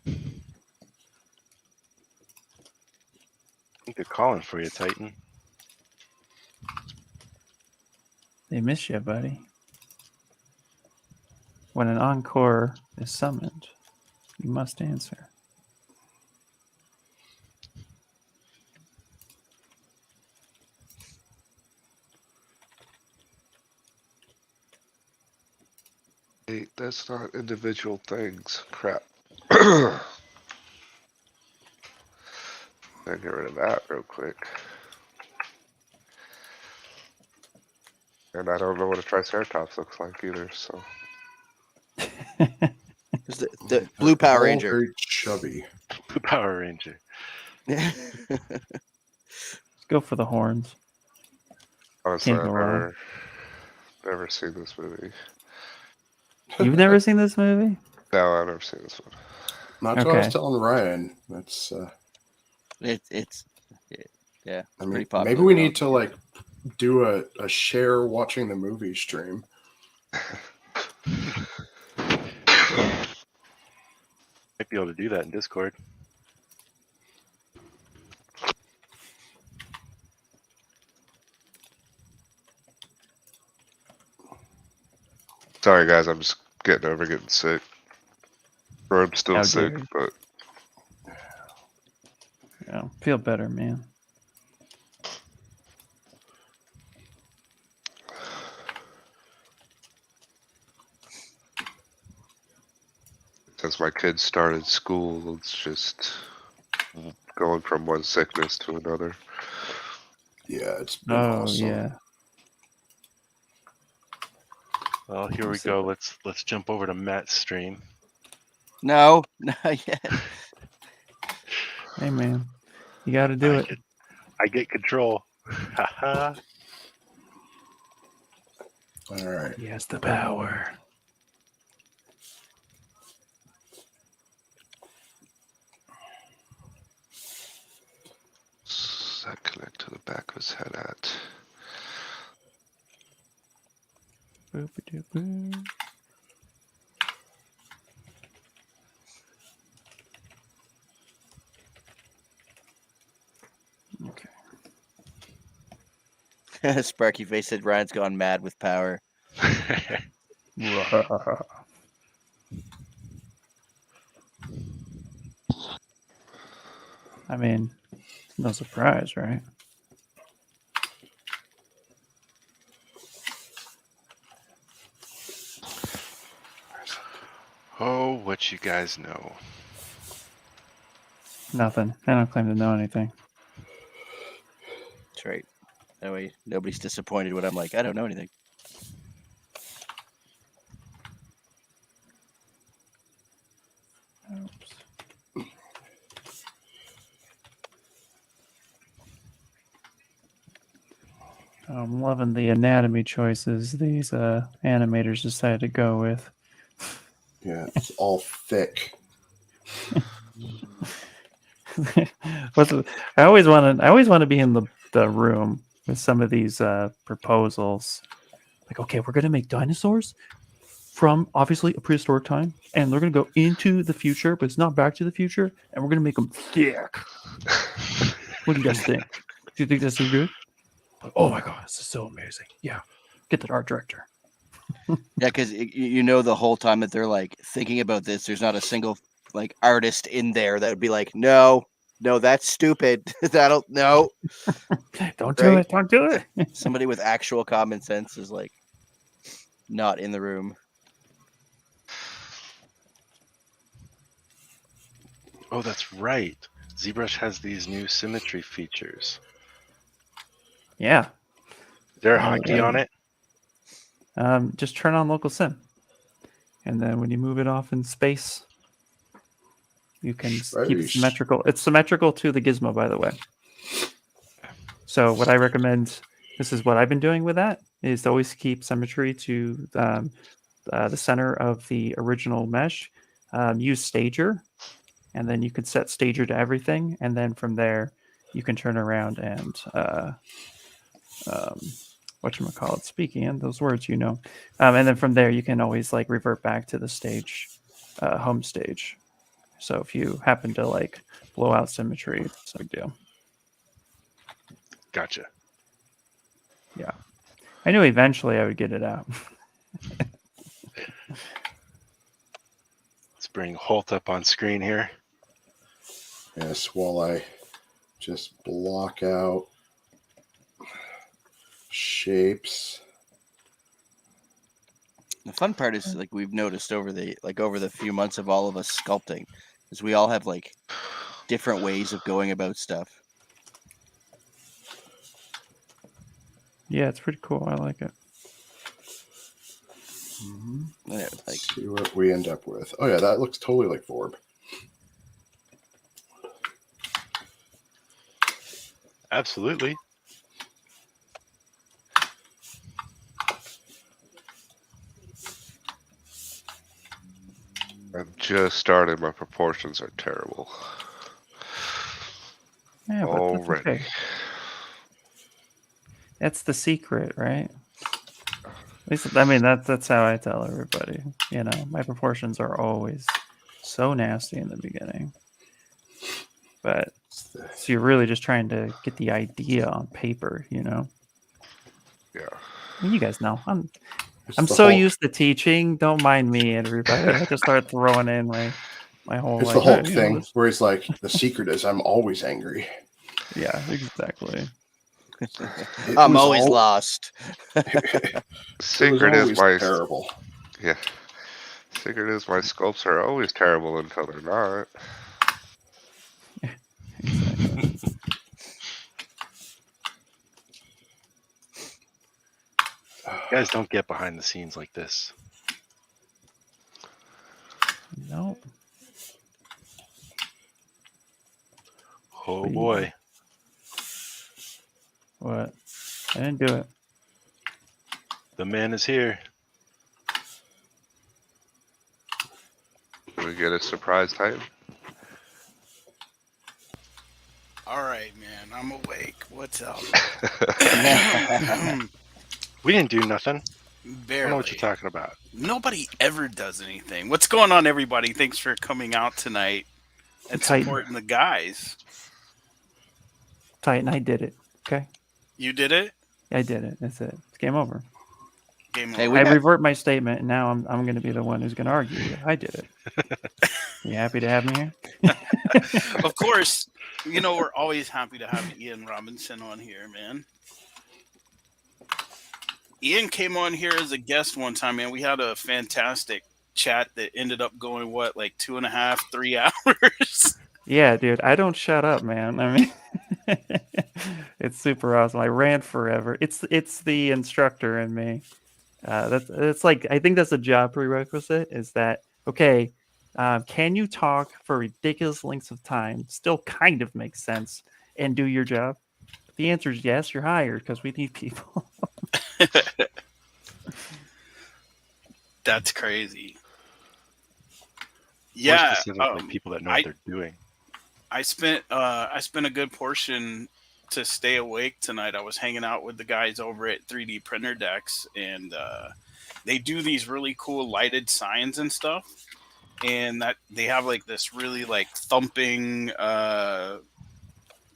I think they're calling for you, Titan. They miss you, buddy. When an encore is summoned, you must answer. Wait, that's not individual things. Crap. I'll get rid of that real quick. And I don't know what a Triceratops looks like either, so. It's the Blue Power All Ranger. very chubby. Blue Power Ranger. Let's go for the horns. Honestly, Can't I've go wrong. never seen this movie. You've never seen this movie? No, I've never seen this one. That's what I was Okay. telling Ryan. That's Yeah. I mean, pretty popular maybe we now. need to like do a share watching the movie stream. Might be able to do that in Discord. Sorry, guys, I'm just getting over getting sick. Or I'm still How sick, dare you. but Yeah, feel better, man. since my kids started school, it's just going from one sickness to another. Yeah, it's been Oh awesome. yeah. Well, here we go. Let's jump over to Matt's stream. No, not yet. Hey man, you got to do it. I get control. Haha. All right. He has the power. Does that connect to the back of his head at? Boop-a-doop-boo. Okay. Sparky Face said Ryan's gone mad with power. I mean, no surprise, right? Oh, what you guys know. Nothing. I don't claim to know anything. That's right. That way nobody's disappointed when I'm like, I don't know anything. Oops. I'm loving the anatomy choices these animators decided to go with. Yeah, it's all thick. I always want to be in the room with some of these proposals. Like, okay, we're gonna make dinosaurs from obviously a prehistoric time, and they're gonna go into the future, but it's not Back to the Future, and we're gonna make them thick. What do you guys think? Do you think that's so good? Like, oh my god, this is so amazing! Yeah, get that art director. Yeah, because you know the whole time that they're like thinking about this, there's not a single like artist in there that would be like, no, that's stupid. That'll no. Don't do Right? it! Don't do it! Somebody with actual common sense is like not in the room. Oh, that's right. ZBrush has these new symmetry features. Yeah. Is there a Oh, hotkey yeah. on it? Just turn on local sim, and then when you move it off in space, you can keep it Space. symmetrical. It's symmetrical to the gizmo, by the way. So what I recommend, this is what I've been doing with that, is to always keep symmetry to the center of the original mesh. Use Stager, and then you can set Stager to everything, and then from there you can turn around and whatchamacallit, speaking in those words, and then from there you can always like revert back to the stage, home stage. So if you happen to like blow out symmetry, it's no big deal. Gotcha. Yeah, I knew eventually I would get it out. Let's bring Holt up on screen here. Yes, while I just block out shapes. The fun part is like we've noticed over the few months of all of us sculpting, is we all have like different ways of going about stuff. Yeah, it's pretty cool. I like it. Yeah, like Let's see what we end up with. Oh yeah, that looks totally like Vorb. Absolutely. I've just started. My proportions are terrible. Yeah, but that's Already. okay. That's the secret, right? At least, I mean, that's how I tell everybody. My proportions are always so nasty in the beginning. But so you're really just trying to get the idea on paper, Yeah. I mean, you guys know. I'm The so Hulk. used to teaching. Don't mind me, everybody. I just start throwing in my whole It's like, the Hulk hey, thing where he's like, the secret is I'm always angry. Yeah, exactly. I'm always lost. Secret is my terrible. Yeah. Secret is my sculpts are always terrible until they're not. Exactly. You guys don't get behind the scenes like this. Nope. Oh boy. What? I didn't do it. The man is here. We get a surprise Titan. All right, man. I'm awake. What's up? We didn't do nothing. I don't Barely. know what you're talking about. Nobody ever does anything. What's going on, everybody? Thanks for coming out tonight and Titan. supporting the guys. Titan, I did it. Okay? You did it? I did it. That's it. It's game over. Game Hey, over. we I got- revert my statement, and now I'm going to be the one who's going to argue. I did it. You happy to have me here? Of course, we're always happy to have Ian Robinson on here, man. Ian came on here as a guest one time, man. We had a fantastic chat that ended up going, like 2.5, 3 hours? Yeah, dude. I don't shut up, man. I mean, it's super awesome. I ran forever. It's the instructor in me. That's like, I think that's a job prerequisite. Is that okay? Can you talk for ridiculous lengths of time, still kind of makes sense, and do your job? The answer is yes. You're hired because we need people. That's crazy. More Yeah. specifically, people that know what they're doing. I spent a good portion to stay awake tonight. I was hanging out with the guys over at 3D Printer Decks, and they do these really cool lighted signs and stuff. And that they have like this really like thumping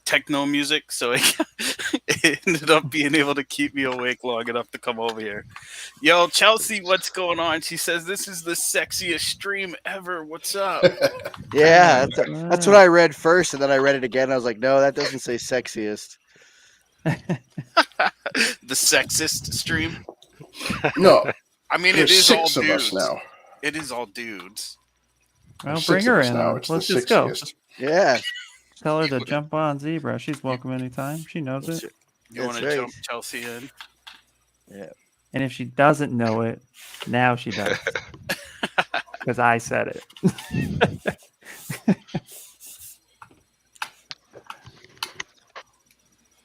techno music, so it ended up being able to keep me awake long enough to come over here. Yo, Chelsea, what's going on? She says this is the sexiest stream ever. What's up? Yeah, that's what I read first, and then I read it again. I was like, no, that doesn't say sexiest. The sexist stream. No, I mean, there's it is all 6 of dudes. us now. It is all dudes. Well, There's bring 6 of her us in. now. It's Let's the just go. sexiest. Yeah, Tell her to jump on Zebra. She's welcome anytime. She knows it. You want That's to right. jump Chelsea in? And if she doesn't know it, now she does. Because I said it.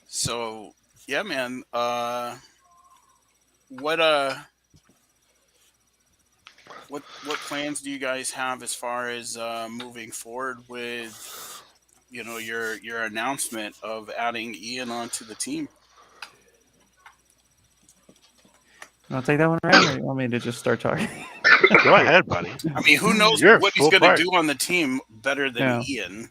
So yeah, man. What plans do you guys have as far as moving forward with your announcement of adding Ian onto the team? You want to take that one around, or you want me to just start talking? Go ahead, buddy. I mean, who knows You're what he's full going to part. do on the team better than Yeah. Ian?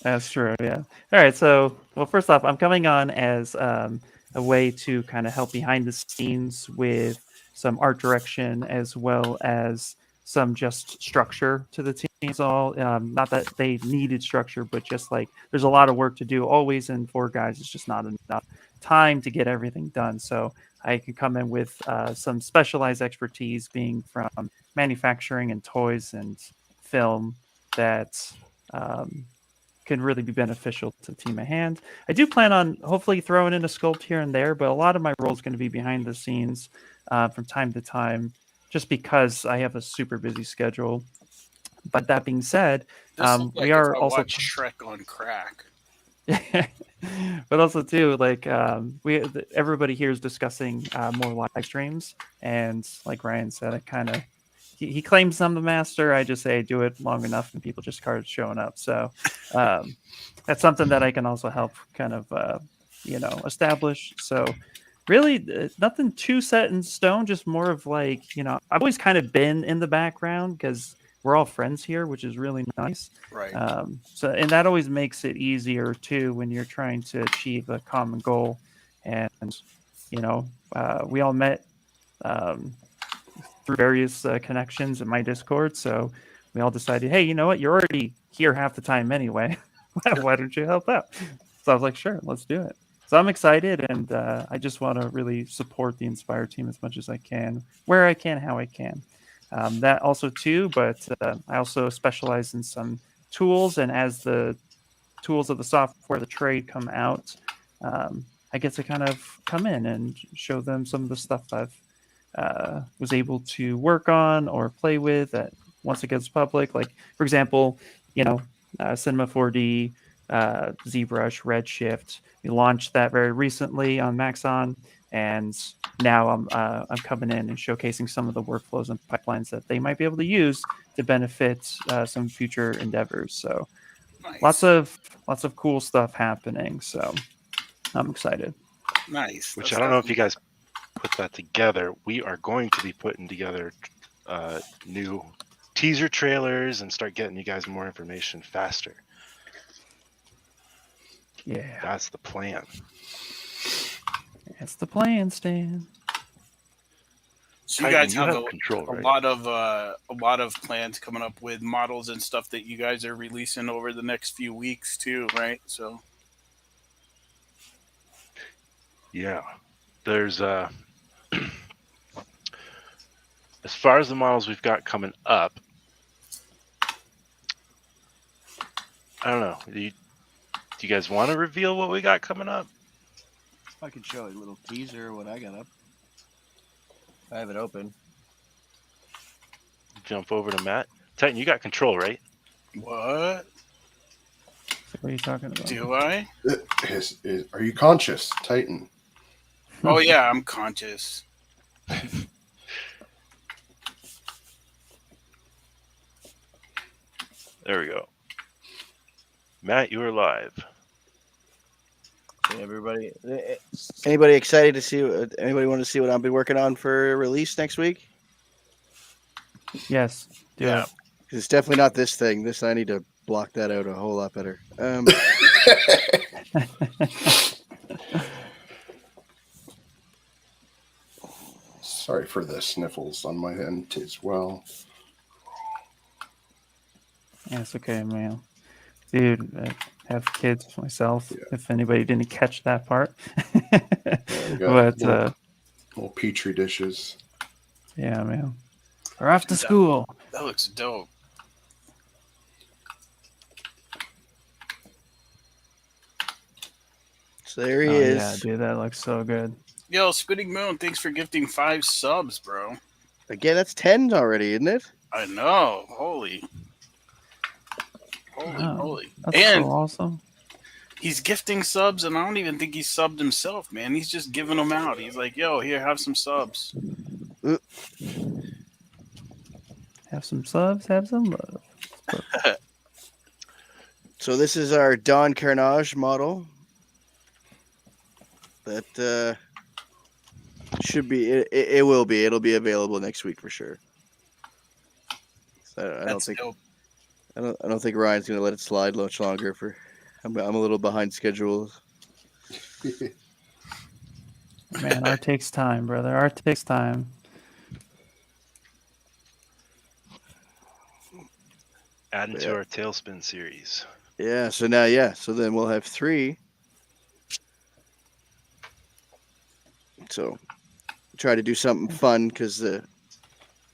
That's true. Yeah. All right. So, well, first off, I'm coming on as a way to kind of help behind the scenes with some art direction as well as some just structure to the team. It's all not that they needed structure, but just like there's a lot of work to do always, and 4 guys it's just not enough time to get everything done. So I can come in with some specialized expertise, being from manufacturing and toys and film that. Can really be beneficial to the team at hand. I do plan on hopefully throwing in a sculpt here and there, but a lot of my role is going to be behind the scenes from time to time, just because I have a super busy schedule. But that being said, This looks like we are if I also watch Shrek on crack. but also too like everybody here is discussing more live streams, and like Ryan said, I kind of he claims I'm the master. I just say do it long enough and people just start showing up. So that's something that I can also help kind of establish. So really nothing too set in stone, just more of like, I've always kind of been in the background because we're all friends here, which is really nice. Right. So, and that always makes it easier too when you're trying to achieve a common goal. And we all met through various connections in my Discord. So we all decided, hey, you know what? You're already here half the time anyway. Why don't you help out? So I was like, sure, let's do it. So I'm excited, and I just want to really support the INSPYR team as much as I can, where I can, how I can. That also too, but I also specialize in some tools, and as the tools of the software, the trade come out, I get to kind of come in and show them some of the stuff I've was able to work on or play with that once it gets public. Like, for example, Cinema 4D, ZBrush, Redshift. We launched that very recently on Maxon, and now I'm coming in and showcasing some of the workflows and pipelines that they might be able to use to benefit some future endeavors. So Nice. lots of cool stuff happening. So I'm excited. Nice. Which That's I don't know if definitely- you guys put that together. We are going to be putting together new teaser trailers and start getting you guys more information faster. Yeah, That's the plan. that's the plan, Stan. So you Titan, guys you have have control, right? a lot of plans coming up with models and stuff that you guys are releasing over the next few weeks too, right? So Yeah. There's as far as the models we've got coming up, I don't know. Do you guys want to reveal what we got coming up? I could show a little teaser of what I got up. I have it open. Jump over to Matt. Titan, you got control, right? what What are you talking about? do I? Are you conscious, Titan? Oh yeah, I'm conscious. There we go. Matt, you are live. Everybody, anybody excited to see? Anybody want to see what I'll be working on for release next week? Yes, do Yeah. it. 'Cause it's definitely not this thing. This I need to block that out a whole lot better. Sorry for the sniffles on my end as well. Yeah, it's okay, man. Dude, I have kids myself. Yeah. If anybody didn't catch that part, We got but little petri dishes. yeah, man, we're off to school. That looks dope. So there he Oh, is. yeah, dude, that looks so good. Yo, Spitting Moon, thanks for gifting 5 subs, bro. Again, that's 10 already, isn't it? I know. Holy. Wow, Holy. That's And so awesome. he's gifting subs, and I don't even think he's subbed himself, man. He's just giving them out. He's like, "Yo, here, have some subs." Have some subs, have some love. So this is our Don Carnage model. That should be. It will be. It'll be available next week for sure. So I don't That's think. dope. I don't think Ryan's gonna let it slide much longer. I'm a little behind schedule. Man, art takes time, brother. Art takes time. Adding to Yeah. our Tailspin series. Yeah. So now, so then we'll have 3. So try to do something fun because I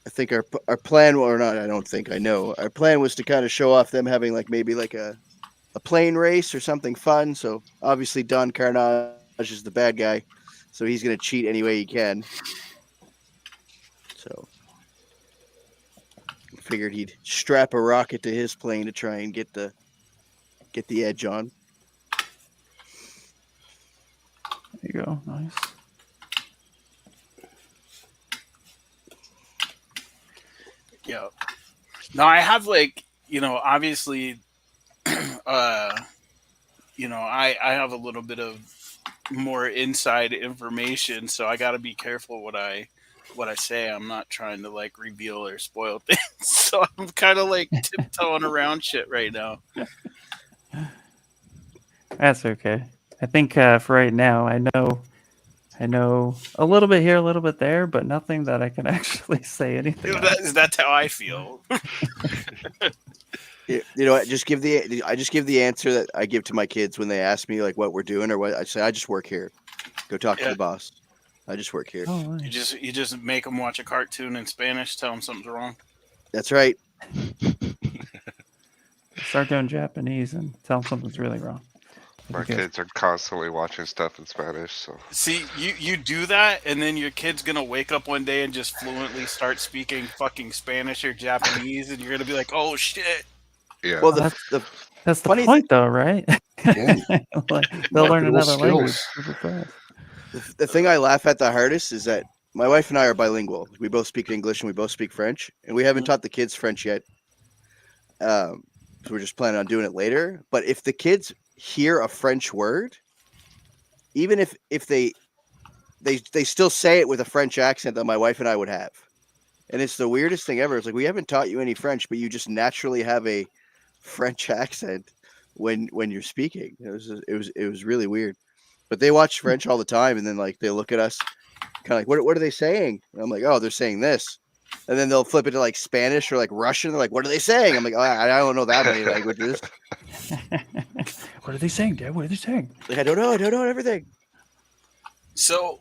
think our plan, or not, I don't think, I know our plan was to kind of show off them having like maybe like a plane race or something fun. So obviously Don Carnage is the bad guy, so he's gonna cheat any way he can. So figured he'd strap a rocket to his plane to try and get the edge on. There you go. Nice. Yeah. Now I have like, obviously, I have a little bit of more inside information, so I got to be careful what I say. I'm not trying to like reveal or spoil things, so I'm kind of like tiptoeing around shit right now. That's okay. I think for right now, I know a little bit here, a little bit there, but nothing that I can actually say anything. That's how I feel. You know what? I just give the answer that I give to my kids when they ask me like what we're doing or what I say. I just work here. Go talk to Yeah. the boss. I just work here. Oh, You nice. just make them watch a cartoon in Spanish, tell them something's wrong. That's right. Start doing Japanese and tell them something's really wrong. My Okay. kids are constantly watching stuff in Spanish, so See, you do that, and then your kid's gonna wake up one day and just fluently start speaking fucking Spanish or Japanese, and you're gonna be like, "Oh shit!" yeah. Well, Well, the That's the funny point, though, right? Yeah. Like, they'll learn Marketable another language skills. super fast. the thing I laugh at the hardest is that my wife and I are bilingual. We both speak English and we both speak French, and we haven't taught the kids French yet. So we're just planning on doing it later. But if the kids hear a French word, even if they still say it with a French accent that my wife and I would have, and it's the weirdest thing ever. It's like we haven't taught you any French, but you just naturally have a French accent when you're speaking. It was really weird. But they watch French all the time, and then like they look at us, kind of like, what are they saying? And I'm like, oh, they're saying this. And then they'll flip it to like Spanish or like Russian. They're like, what are they saying? I'm like, oh, I don't know that many languages. What are they saying, Dad? What are they saying? Like, I don't know everything. So,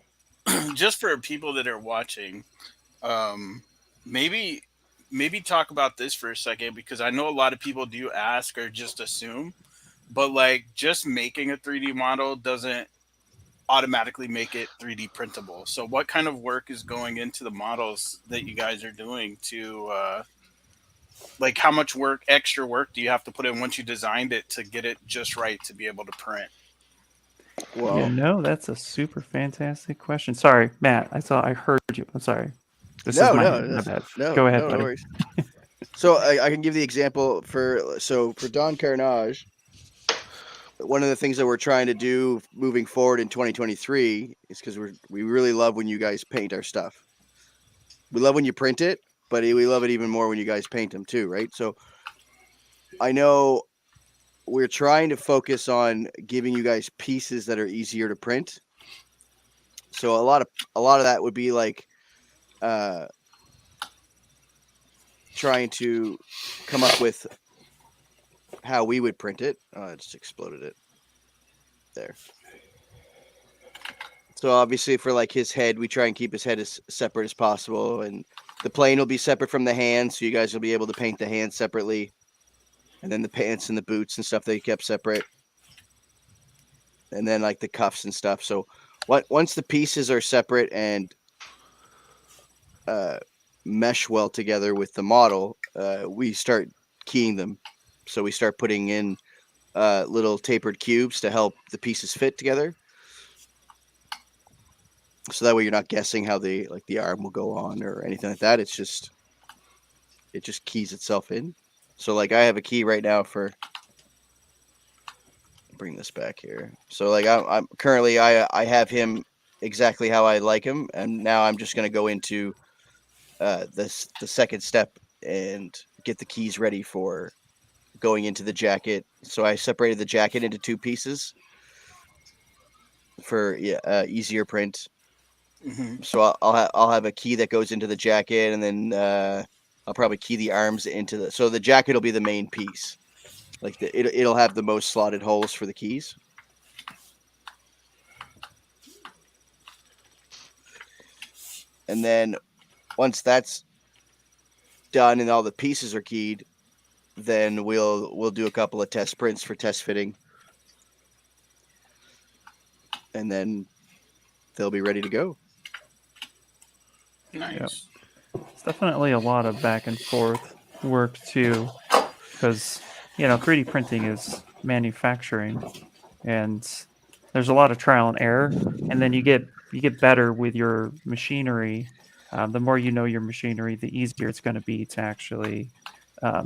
just for people that are watching, maybe talk about this for a second, because I know a lot of people do ask or just assume, but like just making a 3D model doesn't automatically make it 3D printable. So what kind of work is going into the models that you guys are doing to like how much extra work do you have to put in once you designed it to get it just right to be able to print? Well, that's a super fantastic question. Sorry, Matt. I heard you. I'm sorry. This no, is my no, bad. no, Go ahead, no buddy. worries. So I can give the example for Don Carnage. One of the things that we're trying to do moving forward in 2023 is because we really love when you guys paint our stuff. We love when you print it, but we love it even more when you guys paint them too, right? So I know we're trying to focus on giving you guys pieces that are easier to print. So a lot of that would be like trying to come up with how we would print it. Oh, I just exploded it. There. So obviously for like his head, we try and keep his head as separate as possible, and the plane will be separate from the hands, so you guys will be able to paint the hands separately, and then the pants and the boots and stuff they kept separate, and then like the cuffs and stuff. So once the pieces are separate and mesh well together with the model, we start keying them. So we start putting in little tapered cubes to help the pieces fit together. So that way you're not guessing how the arm will go on or anything like that. It just keys itself in. So like I have a key right now for, bring this back here. So like I'm currently I have him exactly how I like him, and now I'm just gonna go into the second step and get the keys ready for going into the jacket. So I separated the jacket into 2 pieces for easier print. Mhm. So I'll have a key that goes into the jacket, and then I'll probably key the arms into the. So the jacket will be the main piece. Like it'll have the most slotted holes for the keys. And then once that's done and all the pieces are keyed, then we'll do a couple of test prints for test fitting, and then they'll be ready to go. Nice. It's definitely a lot of back and forth work too, because 3D printing is manufacturing, and there's a lot of trial and error, and then you get better with your machinery. The more you know your machinery, the easier it's going to be to actually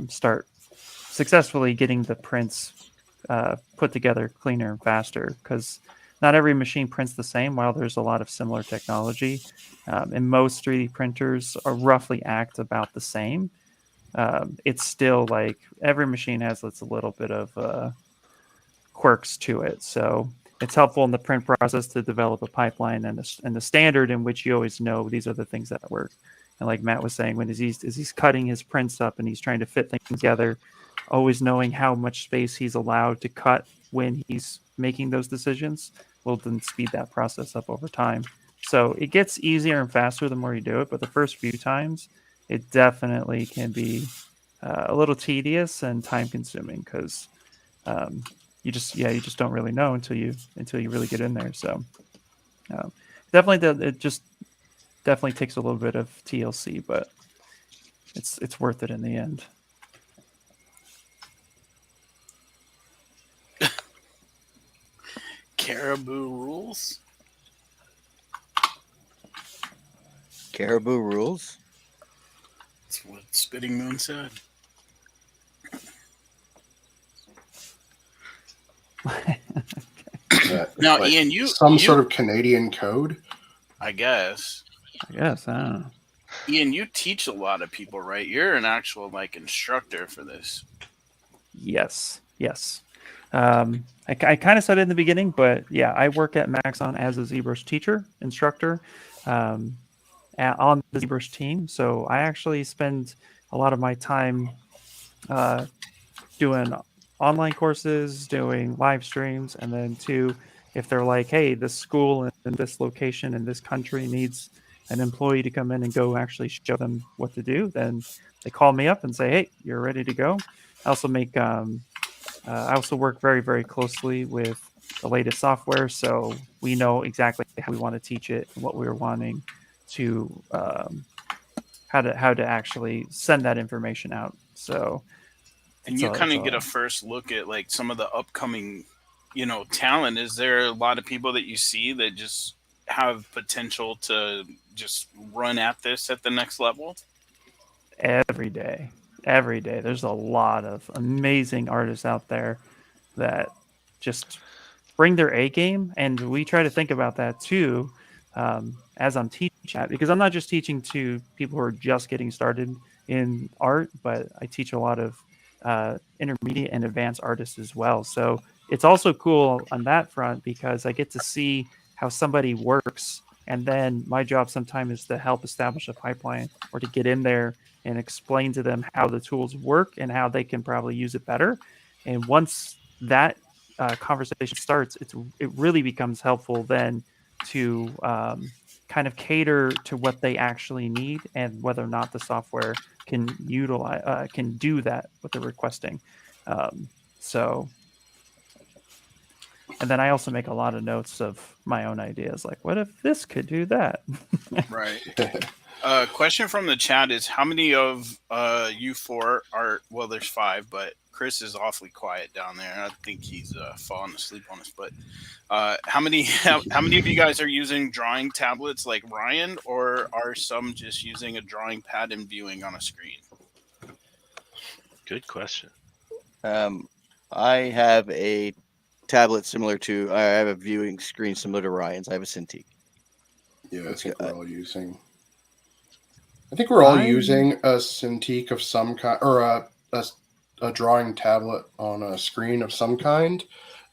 start successfully getting the prints put together cleaner and faster, because not every machine prints the same. While there's a lot of similar technology, and most 3D printers are roughly act about the same. It's still like every machine has a little bit of quirks to it. So it's helpful in the print process to develop a pipeline and the standard in which you always know these are the things that work. And like Matt was saying, when he's cutting his prints up and he's trying to fit things together, always knowing how much space he's allowed to cut when he's making those decisions will then speed that process up over time. So it gets easier and faster the more you do it, but the first few times it definitely can be a little tedious and time consuming, because you just don't really know until you really get in there. So it just definitely takes a little bit of TLC, but it's worth it in the end. Caribou rules. Caribou rules. That's what Spitting Moon said. Now, Like Ian, some sort of Canadian code. I guess. I guess I don't know. Ian, you teach a lot of people, right? You're an actual instructor for this. Yes. I kind of said it in the beginning, but yeah, I work at Maxon as a ZBrush teacher, instructor, on the ZBrush team. So I actually spend a lot of my time doing online courses, doing live streams, and then too, if they're like, hey, this school in this location in this country needs an employee to come in and go actually show them what to do, then they call me up and say, hey, you're ready to go. I also I also work very, very closely with the latest software, so we know exactly how we want to teach it and what we're wanting to how to actually send that information out. So, and you kind of get a first look at some of the upcoming, talent. Is there a lot of people that you see that just have potential to just run at this at the next level? Every day. There's a lot of amazing artists out there that just bring their A game, and we try to think about that too as I'm teaching that, because I'm not just teaching to people who are just getting started in art, but I teach a lot of intermediate and advanced artists as well. So it's also cool on that front because I get to see how somebody works, and then my job sometimes is to help establish a pipeline or to get in there and explain to them how the tools work and how they can probably use it better. And once that conversation starts, it really becomes helpful then to kind of cater to what they actually need and whether or not the software can utilize can do that what they're requesting. So, and then I also make a lot of notes of my own ideas, like what if this could do that? Right. Question from the chat is how many of you four are, well, there's five, but Chris is awfully quiet down there. I think he's falling asleep on us. But how many of you guys are using drawing tablets like Ryan, or are some just using a drawing pad and viewing on a screen? Good question. I have a tablet similar to. I have a viewing screen similar to Ryan's. I have a Cintiq. Yeah, I Let's think go- we're all using. I think we're all I- using a Cintiq of some kind, or a drawing tablet on a screen of some kind.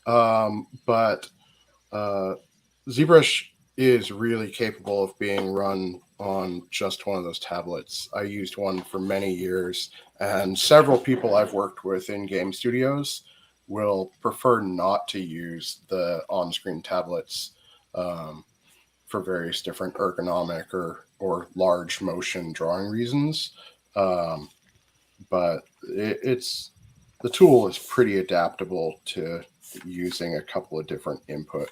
But ZBrush is really capable of being run on just one of those tablets. I used one for many years, and several people I've worked with in game studios will prefer not to use the on-screen tablets for various different ergonomic or large motion drawing reasons. But it's the tool is pretty adaptable to using a couple of different input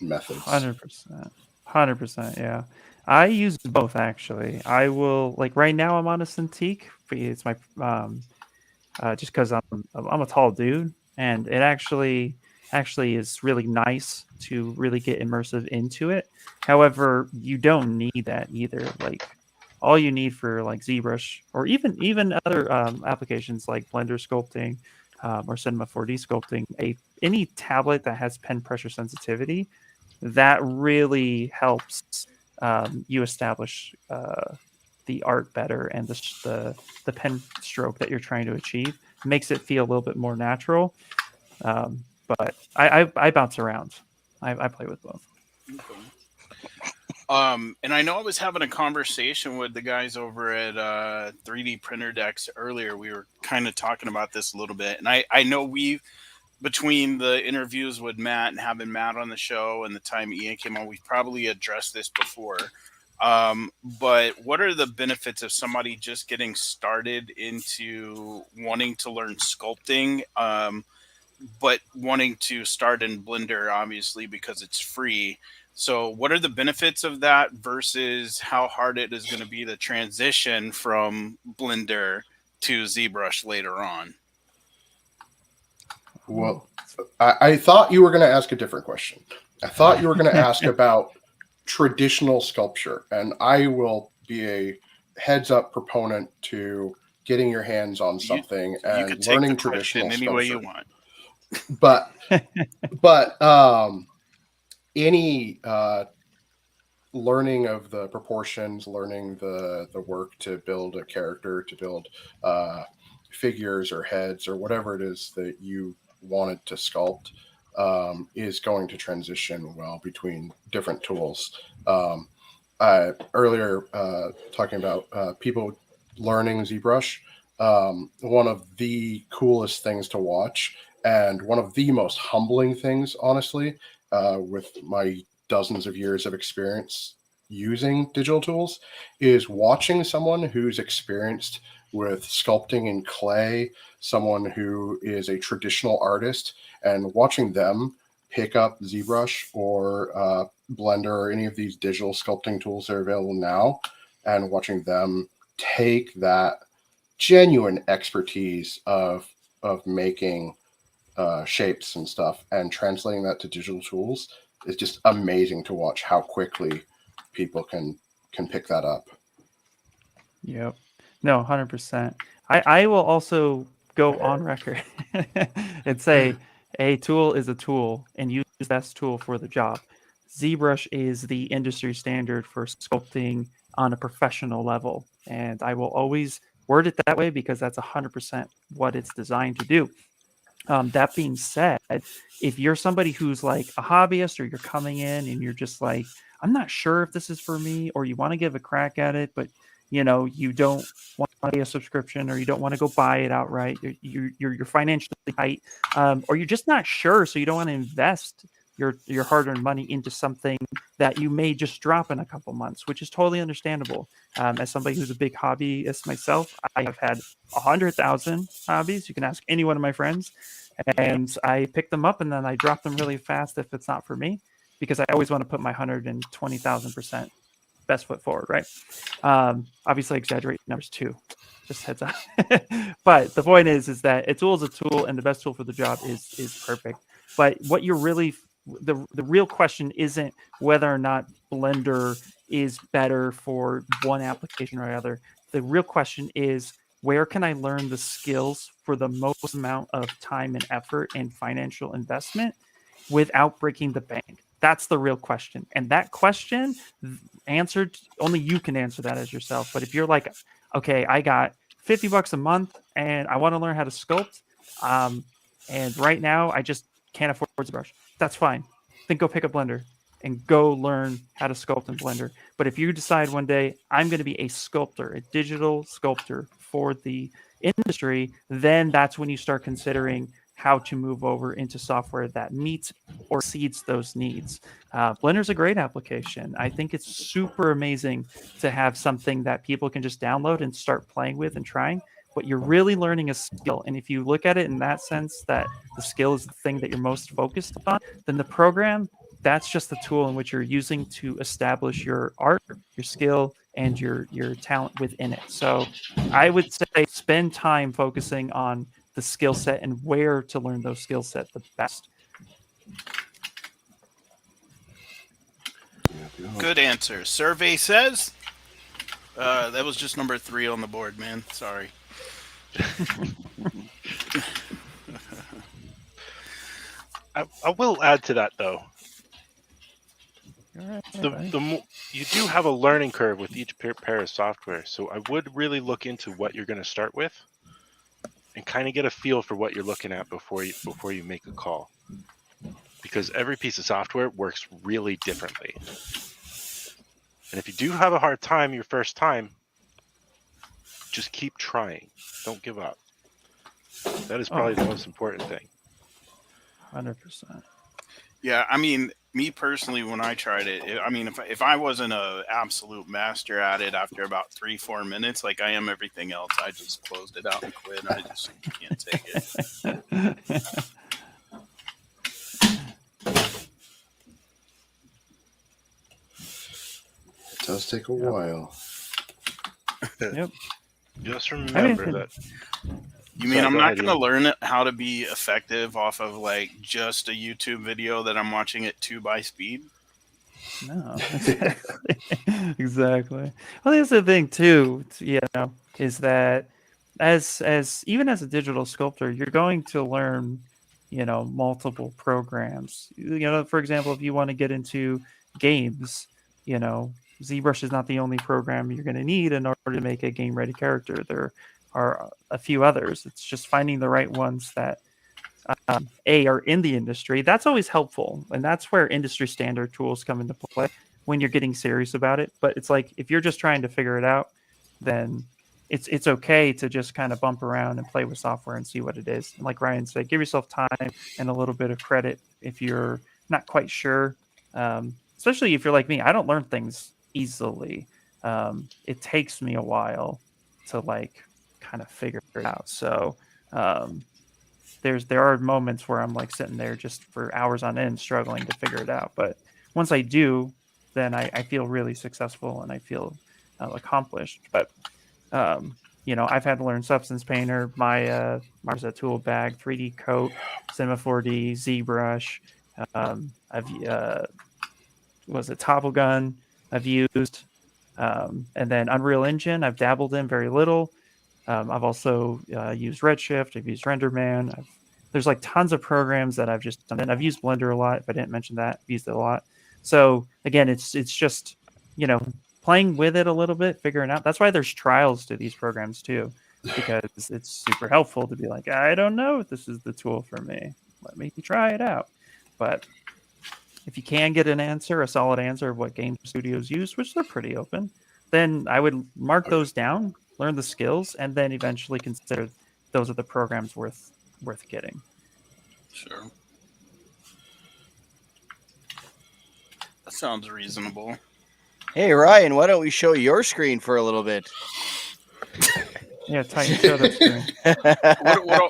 methods. 100%. Yeah. I use both actually. I will, like, right now I'm on a Cintiq. It's my just because I'm a tall dude, and it actually is really nice to really get immersive into it. However, you don't need that either. Like, all you need for like ZBrush or even other applications like Blender sculpting or Cinema 4D sculpting, any tablet that has pen pressure sensitivity, that really helps you establish the art better, and the pen stroke that you're trying to achieve makes it feel a little bit more natural. But I bounce around. I play with both. And I know I was having a conversation with the guys over at 3D Printer Decks earlier. We were kind of talking about this a little bit, and I know between the interviews with Matt and having Matt on the show and the time Ian came on, we've probably addressed this before. But what are the benefits of somebody just getting started into wanting to learn sculpting, but wanting to start in Blender, obviously, because it's free? So what are the benefits of that versus how hard it is going to be to transition from Blender to ZBrush later on? Well, I thought you were going to ask a different question. I thought you were going to ask about traditional sculpture, and I will be a heads up proponent to getting your hands on something You and could take learning the question traditional any way you sculpture. want. But any learning of the proportions, learning the work to build a character, to build figures or heads or whatever it is that you wanted to sculpt, is going to transition well between different tools. Earlier, talking about people learning ZBrush, one of the coolest things to watch, and one of the most humbling things, honestly, with my dozens of years of experience using digital tools, is watching someone who's experienced with sculpting in clay, someone who is a traditional artist, and watching them pick up ZBrush or Blender or any of these digital sculpting tools that are available now, and watching them take that genuine expertise of making shapes and stuff and translating that to digital tools is just amazing to watch how quickly people can pick that up. Yep. No, 100%. I will also go on record and say a tool is a tool, and use the best tool for the job. ZBrush is the industry standard for sculpting on a professional level, and I will always word it that way because that's 100% what it's designed to do. That being said, if you're somebody who's like a hobbyist, or you're coming in and you're just like, I'm not sure if this is for me, or you want to give a crack at it, but you don't want to pay a subscription, or you don't want to go buy it outright, you're financially tight, or you're just not sure, so you don't want to invest your hard-earned money into something that you may just drop in a couple months, which is totally understandable. As somebody who's a big hobbyist myself, I have had 100,000 hobbies. You can ask any one of my friends, and I pick them up and then I drop them really fast if it's not for me, because I always want to put my 120,000% best foot forward, right? Obviously, exaggerate numbers too. Just heads up. But the point is that a tool is a tool, and the best tool for the job is perfect. But what you're really the real question isn't whether or not Blender is better for one application or another. The real question is, where can I learn the skills for the most amount of time and effort and financial investment without breaking the bank? That's the real question. And that question answered, only you can answer that as yourself. But if you're like, okay, I got $50 a month and I want to learn how to sculpt, and right now I just can't afford ZBrush, that's fine. Then go pick up Blender and go learn how to sculpt in Blender. But if you decide one day, I'm going to be a sculptor, a digital sculptor for the industry, then that's when you start considering how to move over into software that meets or exceeds those needs. Blender's a great application. I think it's super amazing to have something that people can just download and start playing with and trying. But you're really learning a skill. And if you look at it in that sense, that the skill is the thing that you're most focused on, then the program, that's just the tool in which you're using to establish your art, your skill, and your talent within it. So I would say spend time focusing on the skill set and where to learn those skill set the best. Good answer. Survey says that was just number 3 on the board, man. Sorry. I will add to that though. All right, You do have a learning curve with each pair of software, so I would really look into what you're going to start with, and kind of get a feel for what you're looking at before you make a call, because every piece of software works really differently. And if you do have a hard time your first time, just keep trying. Don't give up. That is probably the most important thing. 100%. Yeah, I mean, me personally, when I tried it, if I wasn't a absolute master at it after about 3-4 minutes, like I am everything else, I just closed it out and quit. I just can't take it. It does take a while. Yep. Just remember that. You mean Sorry, I'm go not ahead, going to Ian. learn how to be effective off of like just a YouTube video that I'm watching at 2 by speed? No, exactly. Exactly. Well, that's the thing too, is that as even as a digital sculptor, you're going to learn, multiple programs. For example, if you want to get into games, ZBrush is not the only program you're going to need in order to make a game-ready character. There are a few others. It's just finding the right ones that are in the industry. That's always helpful, and that's where industry standard tools come into play when you're getting serious about it. But it's like, if you're just trying to figure it out, then it's okay to just kind of bump around and play with software and see what it is. And like Ryan said, give yourself time and a little bit of credit if you're not quite sure. Especially if you're like me, I don't learn things easily. It takes me a while to kind of figure it out. So there are moments where I'm like sitting there just for hours on end struggling to figure it out. But once I do, then I feel really successful and I feel accomplished. But I've had to learn Substance Painter, my Marza tool bag, 3D Coat, Cinema 4D, ZBrush. I've was it Topple Gun I've used, and then Unreal Engine I've dabbled in very little. I've also used Redshift. I've used RenderMan. There's like tons of programs that I've just done. And I've used Blender a lot. If I didn't mention that, I've used it a lot. So again, it's just playing with it a little bit, figuring out. That's why there's trials to these programs too, because it's super helpful to be like, I don't know if this is the tool for me. Let me try it out. But if you can get a solid answer of what game studios use, which they're pretty open, then I would mark those down, learn the skills, and then eventually consider those are the programs worth getting. Sure. That sounds reasonable. Hey, Ryan, why don't we show your screen for a little bit? Yeah, Titan, show that screen.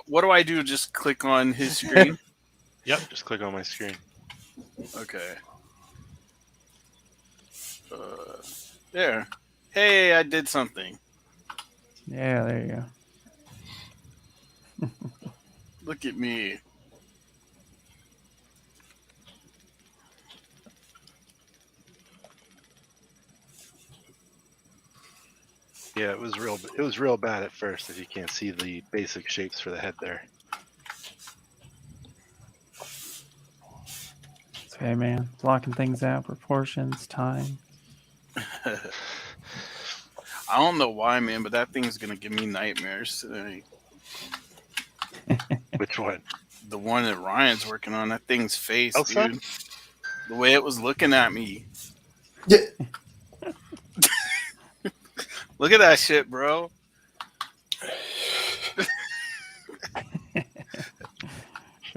What do I do? Just click on his screen? Yep, just click on my screen. Okay. There. Hey, I did something. Yeah, there you go. Look at me. Yeah, it was real bad at first if you can't see the basic shapes for the head there. It's okay, man. Blocking things out, proportions, time. I don't know why, man, but that thing's gonna give me nightmares tonight. Which one? The one that Ryan's working on, that thing's face, Elsa? dude. The way it was looking at me. Yeah. Look at that shit, bro.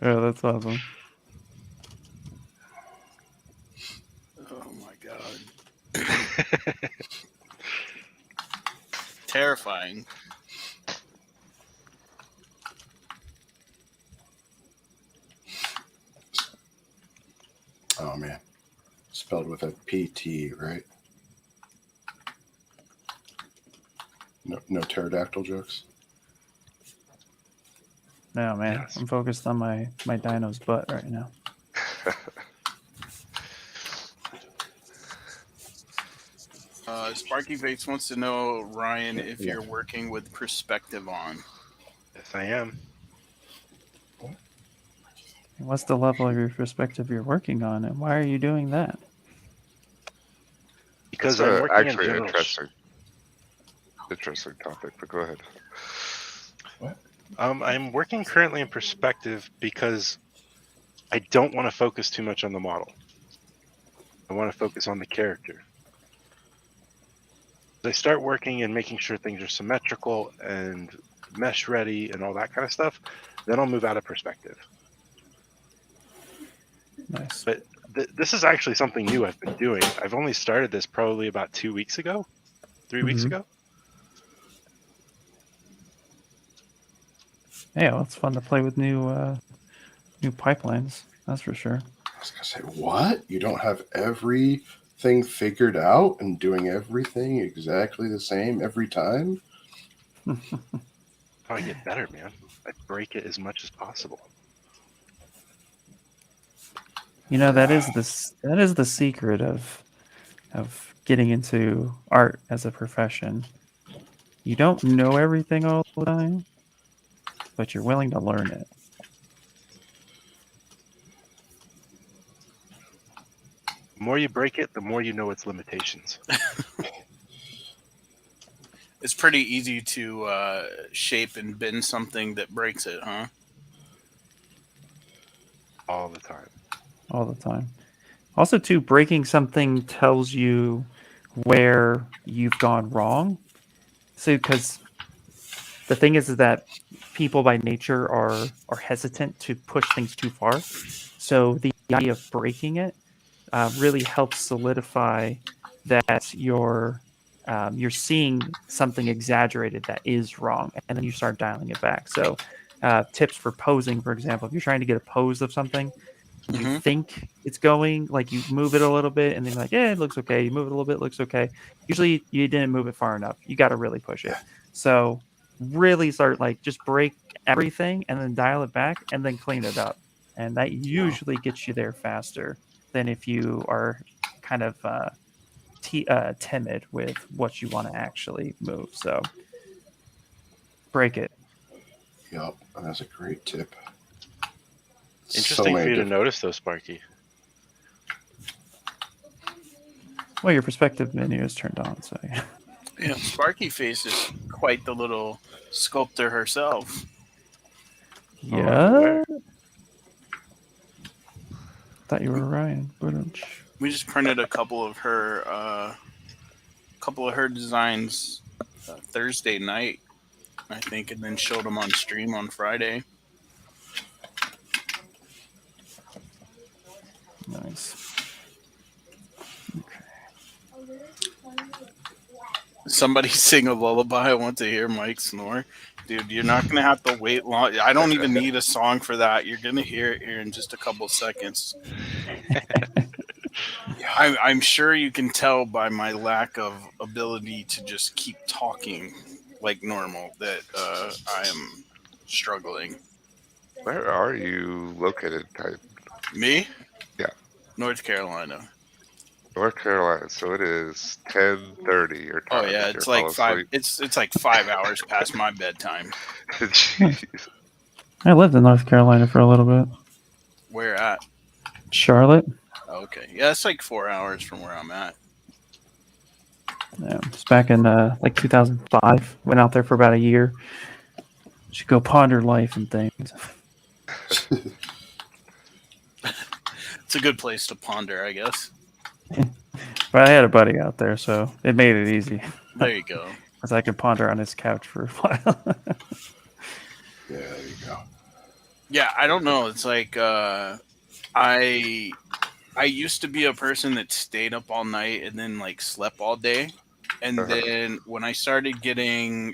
Oh, that's awesome. Oh my god. Terrifying. Oh man, spelled with a PT, right? No pterodactyl jokes. No, man. Yes. I'm focused on my dino's butt right now. Sparky Bates wants to know, Ryan, if you're working with perspective on. Yes, I am. What's the level of your perspective you're working on, and why are you doing that? Because That's I'm working in actually general. interesting topic, but go ahead. I'm working currently in perspective because I don't want to focus too much on the model. I want to focus on the character. As I start working and making sure things are symmetrical and mesh ready and all that kind of stuff, then I'll move out of perspective. Nice. But this is actually something new I've been doing. I've only started this probably about 2 weeks ago, 3 weeks Mhm. ago. Yeah, well, it's fun to play with new pipelines. That's for sure. I was gonna say, what? You don't have everything figured out and doing everything exactly the same every time? How I get better, man. I break it as much as possible. You know, that is the secret of getting into art as a profession. You don't know everything all the time, but you're willing to learn it. The more you break it, the more you know its limitations. It's pretty easy to shape and bend something that breaks it, huh? All the time. All the time. Also, too, breaking something tells you where you've gone wrong. So, because the thing is that people by nature are hesitant to push things too far. So the idea of breaking it really helps solidify that you're seeing something exaggerated that is wrong, and then you start dialing it back. So tips for posing, for example, if you're trying to get a pose of something, you Mhm. think it's going, like you move it a little bit and then you're like, yeah, it looks okay. You move it a little bit, it looks okay. Usually you didn't move it far enough. You got to really push it. So really start like just break everything and then dial it back and then clean it up. And that usually gets you there faster than if you are kind of timid with what you want to actually move. So break it. Yep, that's a great tip. Interesting for you to different- notice, though, Sparky. Well, your perspective menu is turned on, so yeah. Yeah, Sparky Face is quite the little sculptor herself. Yeah. Thought you were Ryan. We just printed a couple of her designs Thursday night, I think, and then showed them on stream on Friday. Nice. Somebody sing a lullaby. I want to hear Mike snore. Dude, you're not going to have to wait long. I don't even need a song for that. You're going to hear it here in just a couple seconds. I'm sure you can tell by my lack of ability to just keep talking like normal that I am struggling. Where are you located, Titan? Me? Yeah. North Carolina. North Carolina. So it is 10:30 your Oh time yeah, if you're it's like fall five. asleep. It's like 5 hours past my bedtime. Jeez. I lived in North Carolina for a little bit. Where at? Charlotte. Okay, yeah, it's like 4 hours from where I'm at. Yeah, it's back in like 2005. Went out there for about a year. Should go ponder life and things. It's a good place to ponder, I guess. But I had a buddy out there, so it made it easy. There you go. Because I could ponder on his couch for a while. Yeah, there you go. Yeah, I don't know. It's like I used to be a person that stayed up all night and then like slept all day. And then when I started getting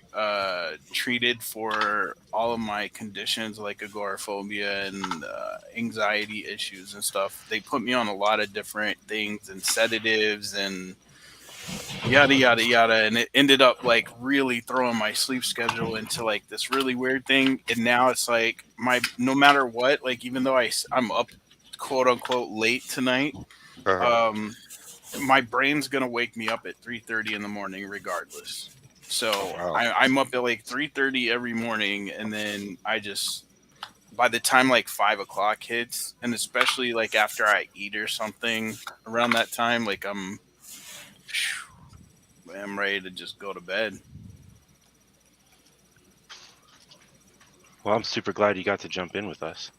treated for all of my conditions like agoraphobia and anxiety issues and stuff, they put me on a lot of different things and sedatives and yada yada yada, and it ended up like really throwing my sleep schedule into like this really weird thing. And now it's like no matter what, like even though I'm up quote unquote late tonight, Uh-huh. my brain's gonna wake me up at 3:30 in the morning regardless. So Wow. I'm up at like 3:30 every morning, and then I just by the time like 5 o'clock hits, and especially like after I eat or something around that time, like I'm ready to just go to bed. Well, I'm super glad you got to jump in with us.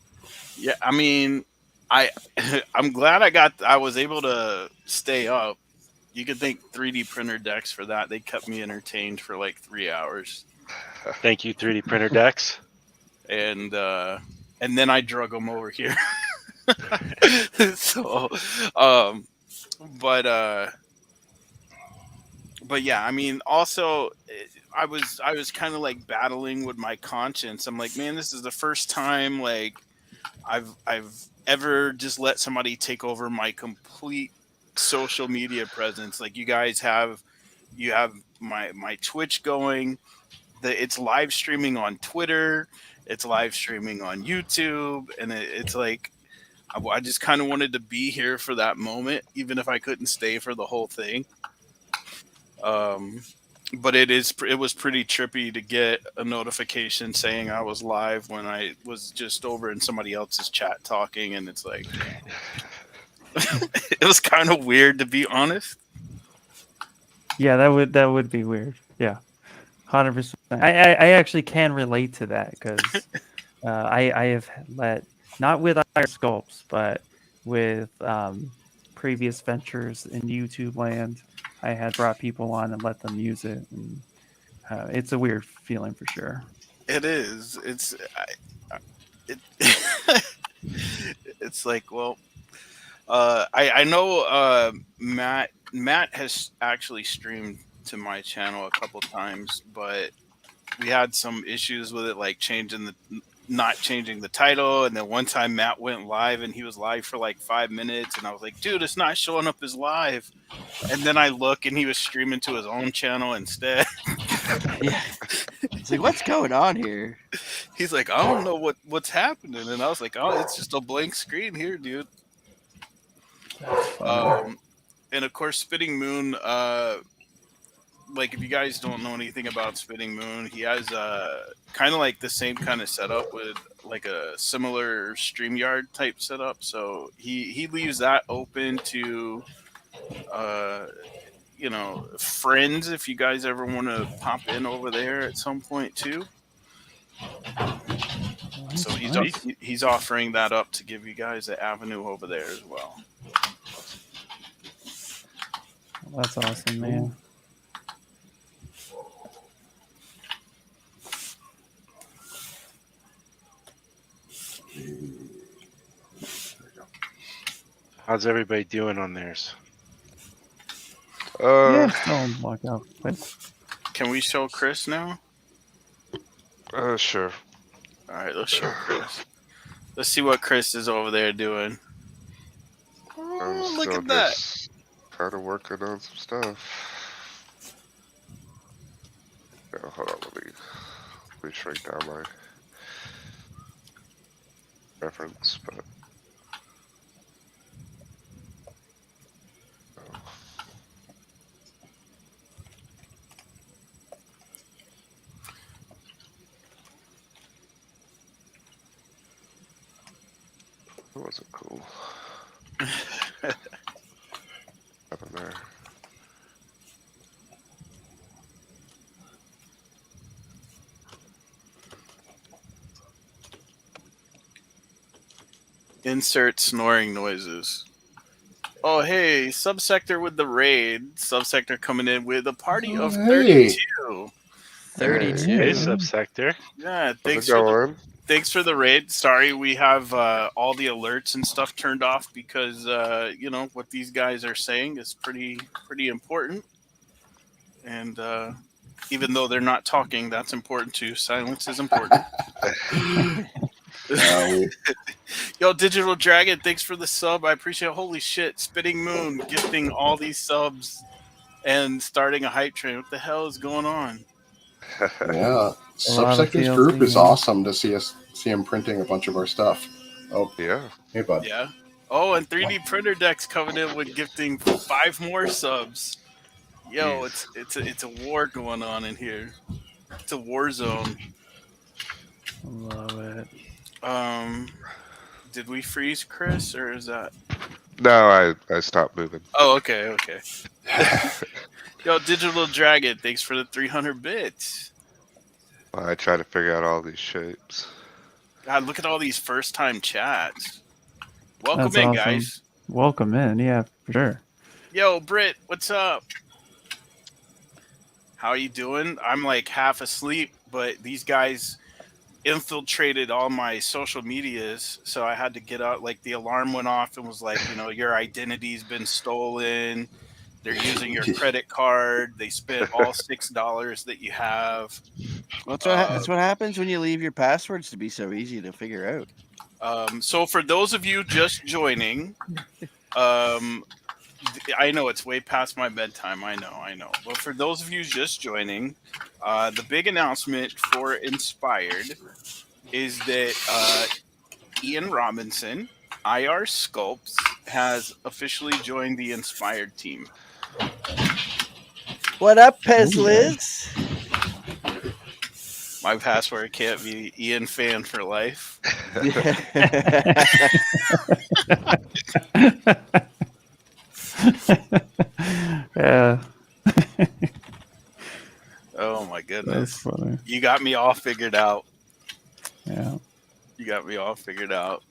Yeah, I mean, I'm glad I was able to stay up. You could thank 3D printer decks for that. They kept me entertained for like 3 hours. Thank you, 3D printer decks. And then I drug them over here. So, but yeah, I mean, also, I was kind of like battling with my conscience. I'm like, man, this is the first time like I've ever just let somebody take over my complete social media presence. Like you have my Twitch going. It's live streaming on Twitter. It's live streaming on YouTube, and it's like I just kind of wanted to be here for that moment, even if I couldn't stay for the whole thing. But it was pretty trippy to get a notification saying I was live when I was just over in somebody else's chat talking, and it's like it was kind of weird, to be honest. Yeah, that would be weird. Yeah, 100%. I actually can relate to that because I have let, not with Iron Sculpts, but with previous ventures in YouTube land, I had brought people on and let them use it, and it's a weird feeling for sure. It is. It, it's like, well, I know Matt has actually streamed to my channel a couple times, but we had some issues with it, like not changing the title. And then one time Matt went live and he was live for like 5 minutes, and I was like, dude, it's not showing up as live. And then I look and he was streaming to his own channel instead. Yeah. It's like, what's going on here? He's like, I don't know what's happening. And I was like, oh, it's just a blank screen here, dude. And of course, Spitting Moon, like if you guys don't know anything about Spitting Moon, he has kind of like the same kind of setup with like a similar StreamYard type setup. So he leaves that open to friends if you guys ever want to pop in over there at some point too. So he's offering that up to give you guys an avenue over there as well. That's awesome, man. How's everybody doing on theirs? Yeah, still locked out. Can we show Chris now? Sure. All right, let's show Chris. Let's see what Chris is over there doing. Oh, look at that. kind of working on some stuff. Yeah, hold on, let me shrink down my reference, but oh. That wasn't cool. Happened there. Insert snoring noises. Oh, hey, subsector with the raid. Subsector coming in with a party of Hey. 32. 32. Hey, Yeah. subsector. Yeah, How's it going? thanks for the raid. Sorry, we have all the alerts and stuff turned off because what these guys are saying is pretty important. And even though they're not talking, that's important too. Silence is important. Yo, Digital Dragon, thanks for the sub. I appreciate it. Holy shit, Spitting Moon gifting all these subs and starting a hype train. What the hell is going on? Yeah, A lot of Subsector's TLC, group is man. awesome to see him printing a bunch of our stuff. Oh, Yeah. hey, bud. Yeah. Oh, and 3D Printer Deck's coming in with gifting 5 more subs. Yo, Jeez. it's a war going on in here. It's a war zone. Love it. Did we freeze Chris or is that? No, I stopped moving. Oh, okay. Yo, Digital Dragon, thanks for the 300 bits. I try to figure out all these shapes. God, look at all these first-time chats. Welcome That's in, awesome. guys. Welcome in. Yeah, for sure. Yo, Britt, what's up? How you doing? I'm like half asleep, but these guys infiltrated all my social medias, so I had to get out. Like the alarm went off and was like, your identity's been stolen. They're using your credit card. They spent all $6 that you have. That's what happens when you leave your passwords to be so easy to figure out. So for those of you just joining, I know it's way past my bedtime. I know. But for those of you just joining, the big announcement for Inspired is that Ian Robinson, IR Sculpts, has officially joined the Inspired team. What up, Pezliz? My password can't be Ian Fan for life. Yeah, Oh my that's goodness. funny. You got me all figured out. Yeah. You got me all figured out.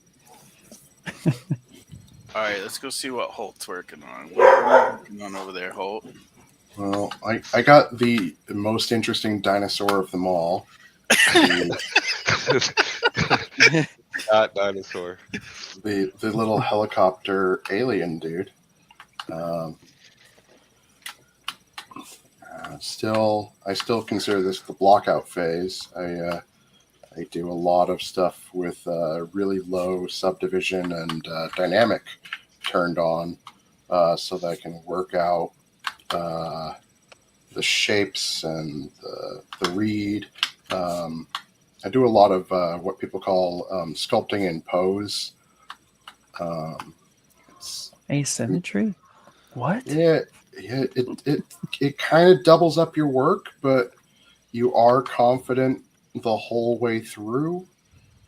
All right, let's go see what Holt's working on. What are you working on over there, Holt? Well, I got the most interesting dinosaur of them all. Not dinosaur. The little helicopter alien dude. I still consider this the blockout phase. I do a lot of stuff with really low subdivision and dynamic turned on, so that I can work out the shapes and the read. I do a lot of what people call sculpting in pose. It's, Asymmetry? What? yeah, it kind of doubles up your work, but you are confident the whole way through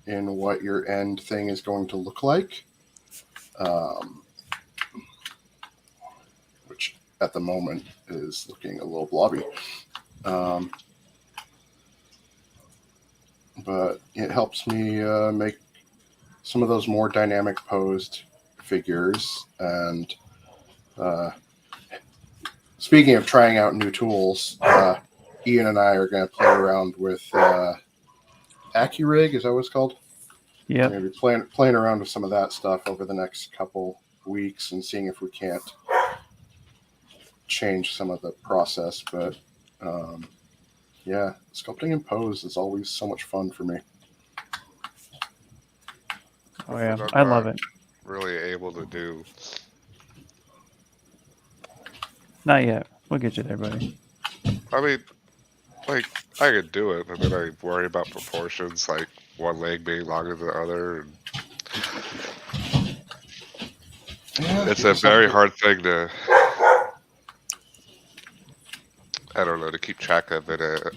in what your end thing is going to look like. Which at the moment is looking a little blobby. But it helps me make some of those more dynamic posed figures. And speaking of trying out new tools, Ian and I are going to play around with AccuRig, is that what it's called? Yep. Maybe playing around with some of that stuff over the next couple weeks and seeing if we can't change some of the process. But yeah, sculpting in pose is always so much fun for me. Oh yeah, I'm I not love it. really able to do Not yet. We'll get you there, buddy. I mean, like, I could do it, but then I worry about proportions, like one leg being longer than the other. And Yeah, it's you a just have very to- hard thing to, I don't know, to keep track of in a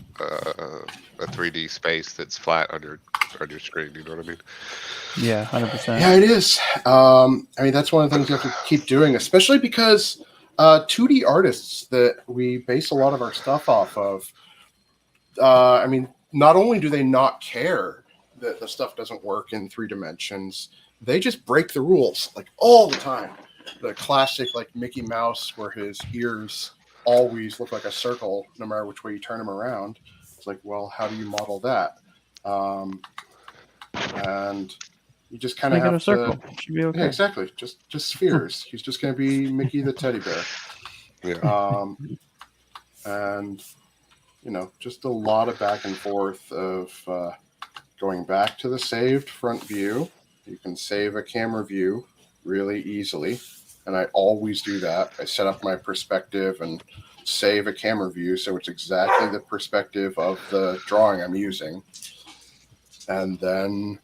3D space that's flat on your screen. You know what I mean? Yeah, 100%. Yeah, it is. I mean, that's one of the things you have to keep doing, especially because 2D artists that we base a lot of our stuff off of, I mean, not only do they not care that the stuff doesn't work in 3 dimensions, they just break the rules like all the time. The classic, like Mickey Mouse, where his ears always look like a circle no matter which way you turn them around. It's like, well, how do you model that? And you just kind of Make it a have circle. to. Should be Yeah, okay. exactly. Just spheres. He's just going to be Mickey the teddy bear. Yeah. And just a lot of back and forth of going back to the saved front view. You can save a camera view really easily, and I always do that. I set up my perspective and save a camera view so it's exactly the perspective of the drawing I'm using. And then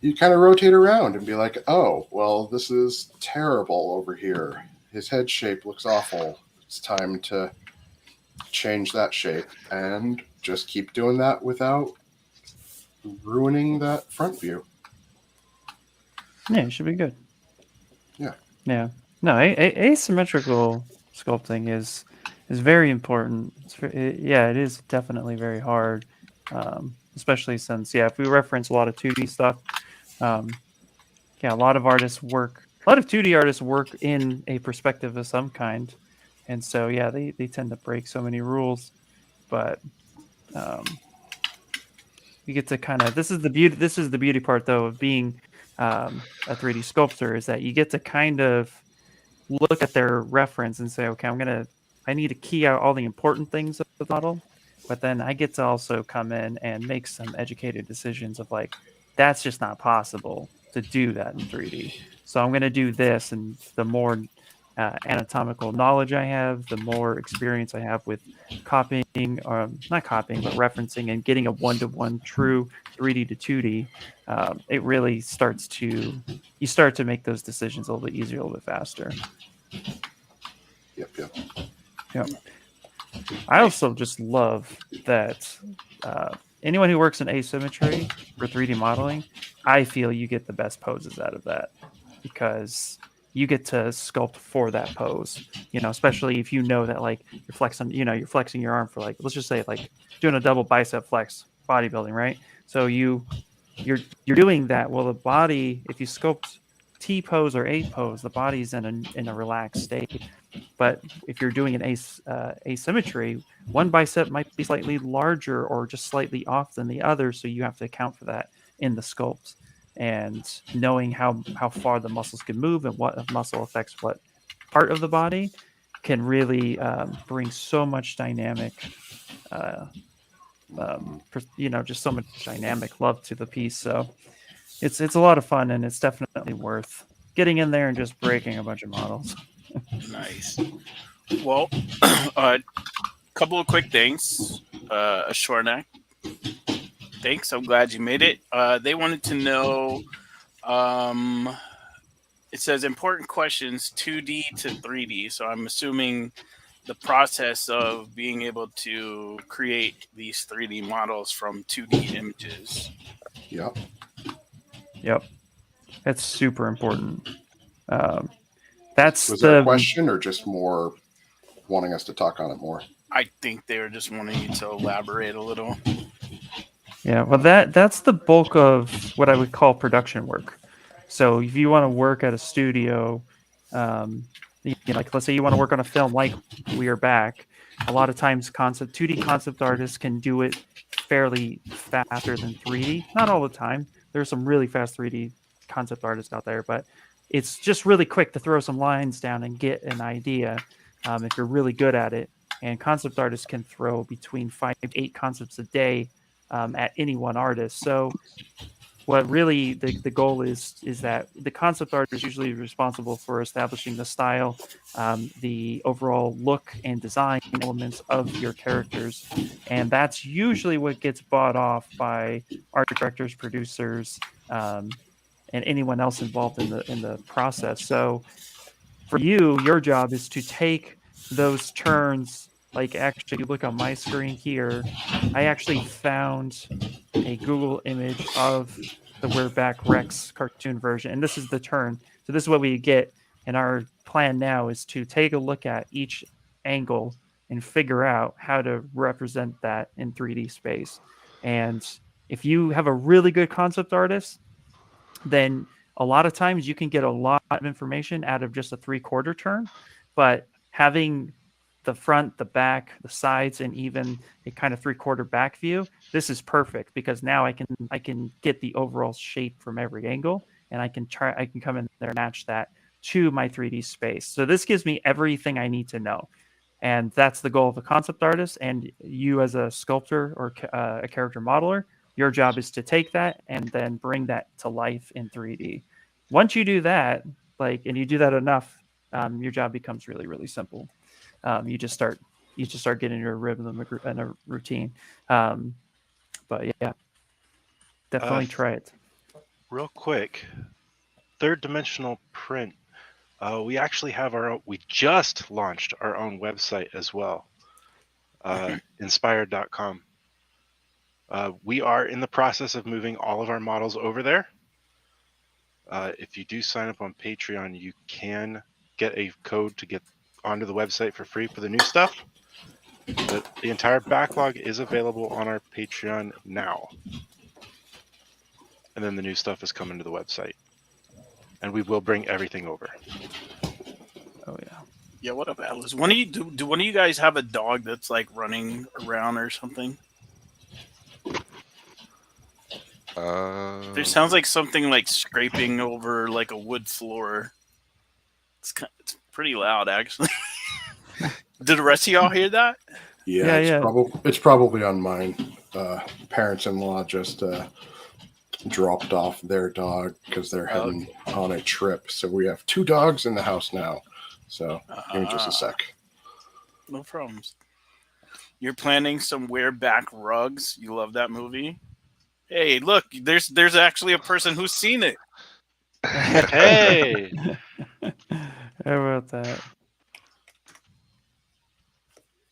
you kind of rotate around and be like, oh, well, this is terrible over here. His head shape looks awful. It's time to change that shape, and just keep doing that without ruining that front view. Yeah, it should be good. Yeah. Yeah. No, asymmetrical sculpting is very important. It is definitely very hard, especially since if we reference a lot of 2D stuff. A lot of 2D artists work in a perspective of some kind, and so they tend to break so many rules. But you get to kind of this is the beauty part though of being a 3D sculptor, is that you get to kind of look at their reference and say, okay, I need to key out all the important things of the model, but then I get to also come in and make some educated decisions of like, that's just not possible to do that in 3D. So I'm going to do this, and the more anatomical knowledge I have, the more experience I have with copying, or not copying, but referencing and getting a one-to-one true 3D to 2D, it really you start to make those decisions a little bit easier, a little bit faster. Yep. I also just love that anyone who works in asymmetry for 3D modeling, I feel you get the best poses out of that, because you get to sculpt for that pose, especially if you know that like you're flexing your arm for, like, let's just say like doing a double bicep flex bodybuilding, right? So you're doing that. Well, the body, if you sculpt T pose or A pose, the body's in a relaxed state. But if you're doing an asymmetry, one bicep might be slightly larger or just slightly off than the other, so you have to account for that in the sculpt. And knowing how far the muscles can move and what muscle affects what part of the body can really bring so much dynamic, just so much dynamic love to the piece. So it's a lot of fun, and it's definitely worth getting in there and just breaking a bunch of models. Nice. Well, a couple of quick things. A short neck. Thanks. I'm glad you made it. They wanted to know. It says important questions 2D to 3D. So I'm assuming the process of being able to create these 3D models from 2D images. Yep. That's super important. Was that a question, or just more wanting us to talk on it more? I think they were just wanting you to elaborate a little. Yeah, well, that's the bulk of what I would call production work. So if you want to work at a studio, like let's say you want to work on a film like We Are Back, a lot of times 2D concept artists can do it fairly faster than 3D. Not all the time. There's some really fast 3D concept artists out there, but it's just really quick to throw some lines down and get an idea if you're really good at it. And concept artists can throw between 5 to 8 concepts a day at any one artist. So what really the goal is that the concept art is usually responsible for establishing the style, the overall look and design elements of your characters, and that's usually what gets bought off by art directors, producers, and anyone else involved in the process. So for you, your job is to take those turns. Like, actually, you look on my screen here, I actually found a Google image of the We're Back Rex cartoon version, and this is the turn. So this is what we get, and our plan now is to take a look at each angle and figure out how to represent that in 3D space. And if you have a really good concept artist, then a lot of times you can get a lot of information out of just a 3/4 turn. But having the front, the back, the sides, and even a kind of 3/4 back view, this is perfect because now I can get the overall shape from every angle, and I can come in there and match that to my 3D space. So this gives me everything I need to know. And that's the goal of a concept artist. And you, as a sculptor or a character modeler, your job is to take that and then bring that to life in 3D. Once you do that, and you do that enough, your job becomes really, really simple. You just start getting your rhythm and a routine. But yeah, definitely try it. Real quick, third dimensional print. We actually have we just launched our own website as well, INSPYR.com. We are in the process of moving all of our models over there. If you do sign up on Patreon, you can get a code to get onto the website for free for the new stuff. But the entire backlog is available on our Patreon now. And then the new stuff is coming to the website. And we will bring everything over. Oh yeah. Yeah, what up, Atlas? When do you do one of you guys have a dog that's like running around or something? There sounds like something like scraping over like a wood floor. It's pretty loud, actually. Did the rest of y'all hear that? Yeah, it's probably on mine. Parents-in-law just dropped off their dog because they're heading on a trip. So we have 2 dogs in the house now. So give me just a sec. No problems. You're planning some weird back rugs. You love that movie? Hey, look, there's actually a person who's seen it. Hey! How about that?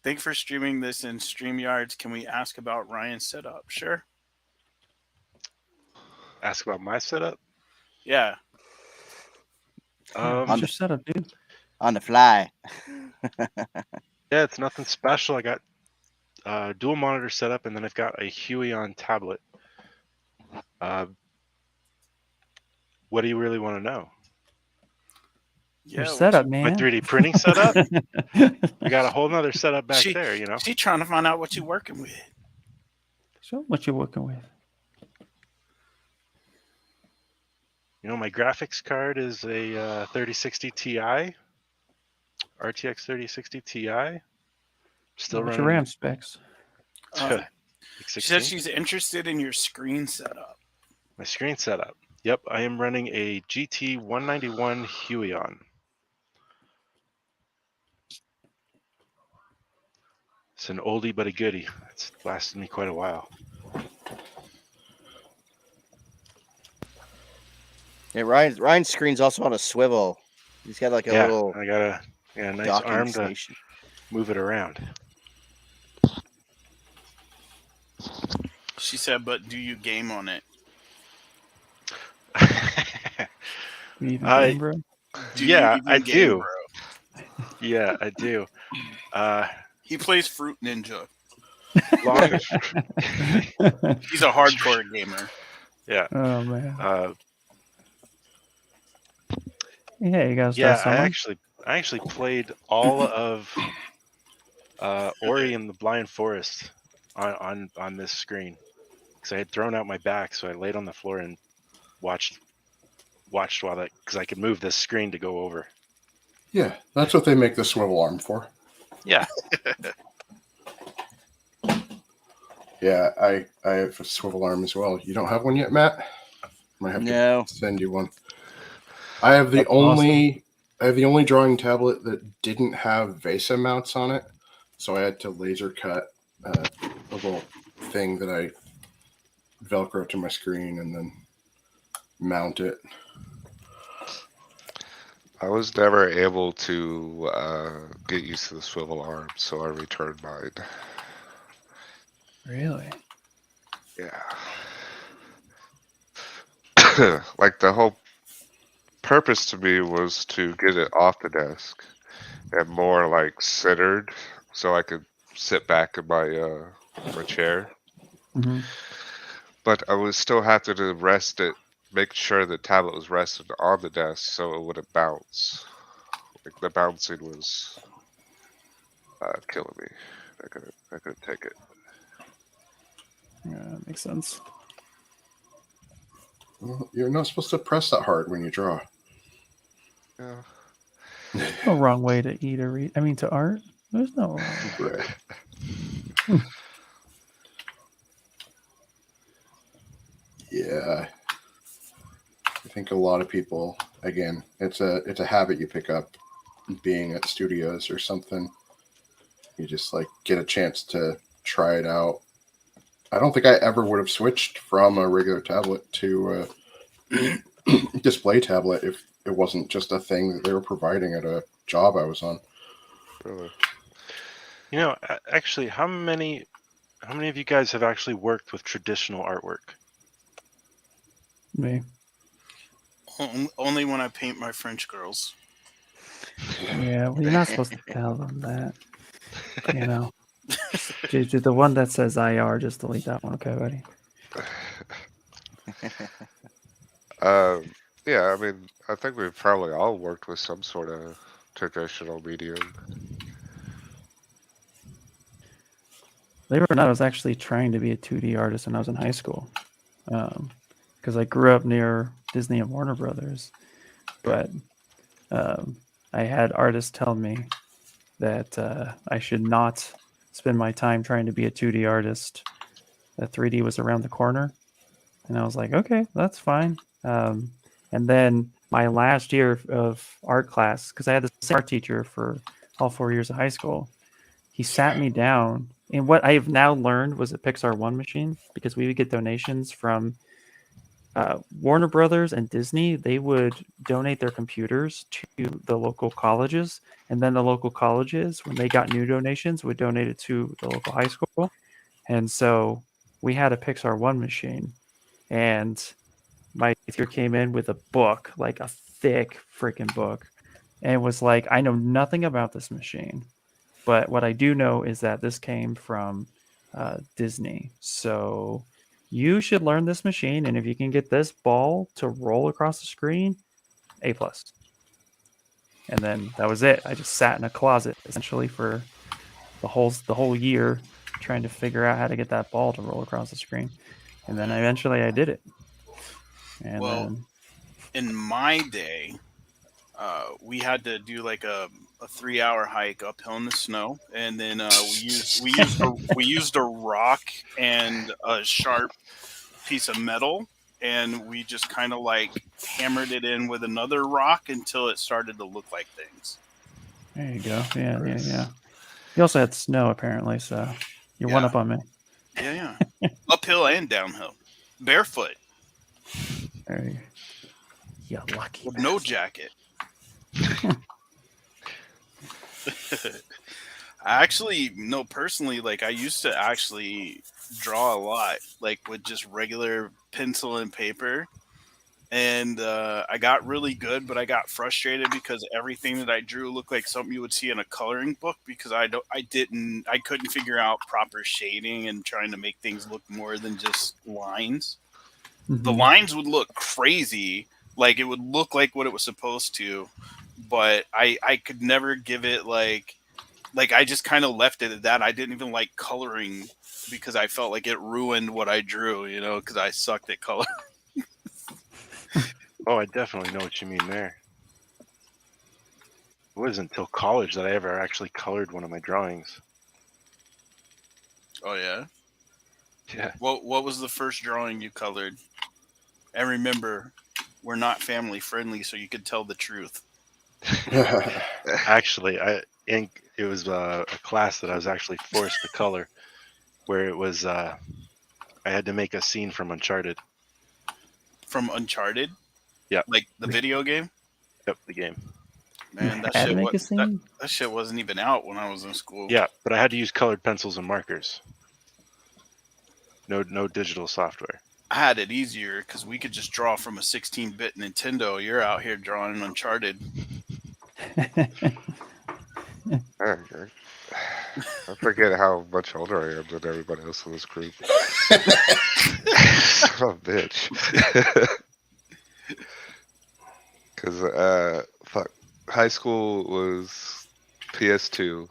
Thanks for streaming this in StreamYards. Can we ask about Ryan's setup? Sure. Ask about my setup? Yeah. What's your setup, dude? On the fly. Yeah, it's nothing special. I got dual monitor setup, and then I've got a Huey on tablet. What do you really want to know? Yeah, Your setup, man. My 3D printing setup? I got a whole nother setup back there, you know. She's trying to find out what you're working with. Show 'em what you're working with. You know, my graphics card is a 3060 Ti, RTX 3060 Ti. Still What's running. your RAM specs? She said she's interested in your screen setup. My screen setup. Yep, I am running a GT 191 Huey on. It's an oldie but a goodie. It's lasted me quite a while. Yeah, Ryan's screen's also on a swivel. He's got like a little I got a nice docking arm station. to move it around. She said, but do you game on it? You even game, bro? Yeah, I do. Yeah, I do. He plays Fruit Ninja. Long, He's a hardcore gamer. yeah. Oh man. Yeah, you guys. Yeah, I actually played all of Ori and the Blind Forest on this screen because I had thrown out my back, so I laid on the floor and watched while that, because I could move this screen to go over. Yeah, that's what they make the swivel arm for. Yeah. Yeah, I have a swivel arm as well. You don't have one yet, Matt? Might have No. to send you one. I have the That's awesome. only drawing tablet that didn't have VESA mounts on it, so I had to laser cut a little thing that I Velcro to my screen and then mount it. I was never able to get used to the swivel arm, so I returned mine. Really? Yeah. Like the whole purpose to me was to get it off the desk and more like centered, so I could sit back in my chair. Hmm. But I was still having to rest it, make sure the tablet was rested on the desk so it wouldn't bounce. Like the bouncing was killing me. I couldn't take it. Yeah, that makes sense. Well, you're not supposed to press that hard when you draw. Yeah. No wrong way to eat or read. I mean, to art. There's no wrong way. Right. Yeah. I think a lot of people, again, it's a habit you pick up being at studios or something. You just like get a chance to try it out. I don't think I ever would have switched from a regular tablet to a display tablet if it wasn't just a thing that they were providing at a job I was on. Really. You know, actually, how many of you guys have actually worked with traditional artwork? Me. Only when I paint my French girls. Yeah, well, you're not supposed to tell them that. You know. The one that says IR, just delete that one, okay, buddy? Yeah, I mean, I think we've probably all worked with some sort of traditional medium. Believe it or not, I was actually trying to be a 2D artist when I was in high school. Because I grew up near Disney and Warner Brothers. But I had artists tell me that I should not spend my time trying to be a 2D artist. That 3D was around the corner. And I was like, okay, that's fine. And then my last year of art class, because I had the same art teacher for all 4 years of high school, he sat me down. And what I have now learned was a Pixar One machine, because we would get donations from Warner Brothers and Disney. They would donate their computers to the local colleges. And then the local colleges, when they got new donations, would donate it to the local high school. And so we had a Pixar One machine. And my teacher came in with a book, like a thick freaking book, and was like, I know nothing about this machine, but what I do know is that this came from Disney. So you should learn this machine, and if you can get this ball to roll across the screen, A+. And then that was it. I just sat in a closet essentially for the whole year trying to figure out how to get that ball to roll across the screen. And then eventually I did it. And Well, then in my day, we had to do like a 3-hour hike uphill in the snow, and then we used a rock and a sharp piece of metal, and we just kind of like hammered it in with another rock until it started to look like things. there you go. Yeah. You also had snow apparently, so you're one Yeah. up on me. Yeah. Uphill and downhill, barefoot There you lucky with no bastard. jacket. I actually know personally, like I used to actually draw a lot, like with just regular pencil and paper. And I got really good, but I got frustrated because everything that I drew looked like something you would see in a coloring book, because I couldn't figure out proper shading and trying to make things look more than just lines. The Mhm. lines would look crazy, like it would look like what it was supposed to, but I could never give it like I just kind of left it at that. I didn't even like coloring because I felt like it ruined what I drew, because I sucked at color. Oh, I definitely know what you mean there. It wasn't until college that I ever actually colored one of my drawings. Oh yeah. Yeah. What was the first drawing you colored? And remember, we're not family friendly, so you could tell the truth. Actually, it was a class that I was actually forced to color, where it was I had to make a scene from Uncharted. From Uncharted? Yeah. Like the video game? Yep, the game. Man, that Had to shit, make a scene. that shit wasn't even out when I was in school. Yeah, but I had to use colored pencils and markers. No digital software. I had it easier because we could just draw from a 16-bit Nintendo. You're out here drawing Uncharted. I forget how much older I am than everybody else in this group. Son of a bitch. Because, fuck, high school was PS2.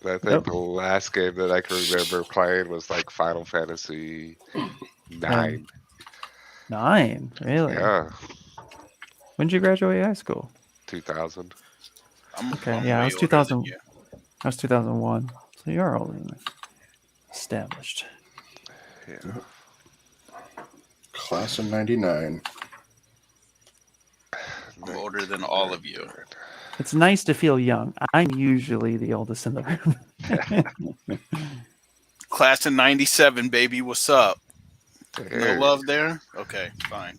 And I think Yep. the last game that I can remember playing was like Final Fantasy 9. 9, really? Yeah, When did you graduate high school? 2000. Okay, yeah, I way was older 2000. than you. I was 2001, so you are older than me. Established. Yeah. Class of '99. I'm older than all of you. It's nice to feel young. I'm usually the oldest in the room. Class of 97, baby. What's up? No Hey. love there? Okay, fine.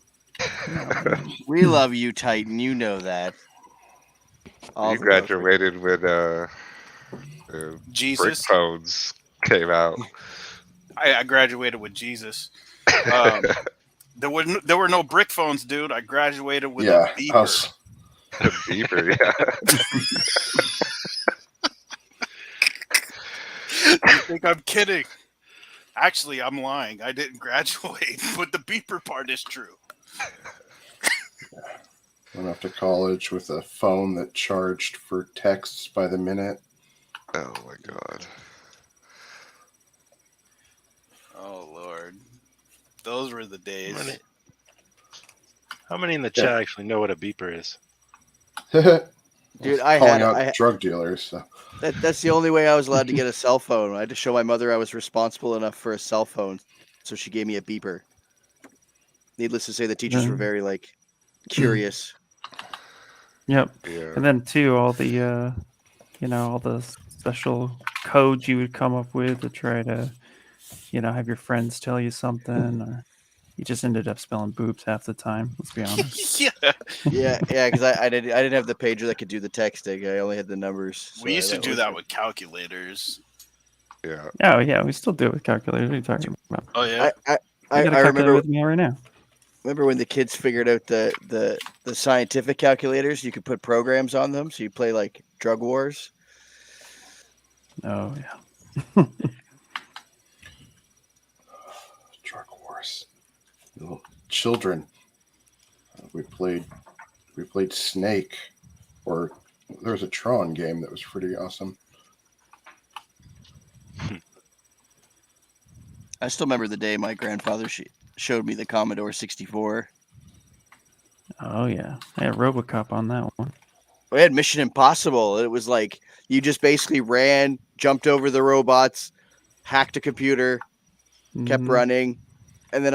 We love you, Titan. You know that. All You the love. graduated when brick Jesus. phones came out. I graduated with Jesus. There were no brick phones, dude. I graduated with Yeah, a beeper. us. The beaver, yeah. You think I'm kidding? Actually, I'm lying. I didn't graduate, but the beeper part is true. Went off to college with a phone that charged for texts by the minute. Oh my god. Oh Lord, those were the days. How many in the chat actually know what a beeper is? Dude, Calling out drug dealers. So. That's the only way I was allowed to get a cell phone. I had to show my mother I was responsible enough for a cell phone, so she gave me a beeper. Needless to say, the teachers were very curious. Yep. Yeah. And then too, all the all the special codes you would come up with to try to, have your friends tell you something, or you just ended up spelling boobs half the time. Let's be honest. Yeah, Yeah, because I didn't have the pager that could do the texting. I only had the numbers. we used to that do was that it. with calculators. Yeah. Oh yeah, we still do it with calculators. What are you talking about? Oh yeah, I I got a calculator with me right now. remember when the kids figured out the scientific calculators. You could put programs on them, so you play like Drug Wars. Oh yeah. Drug Wars. Little children. We played Snake, or there was a Tron game that was pretty awesome. I still remember the day my grandfather showed me the Commodore 64. Oh yeah. I had RoboCop on that one. We had Mission Impossible. It was like you just basically ran, jumped over the robots, hacked a computer, kept Mhm. running, and then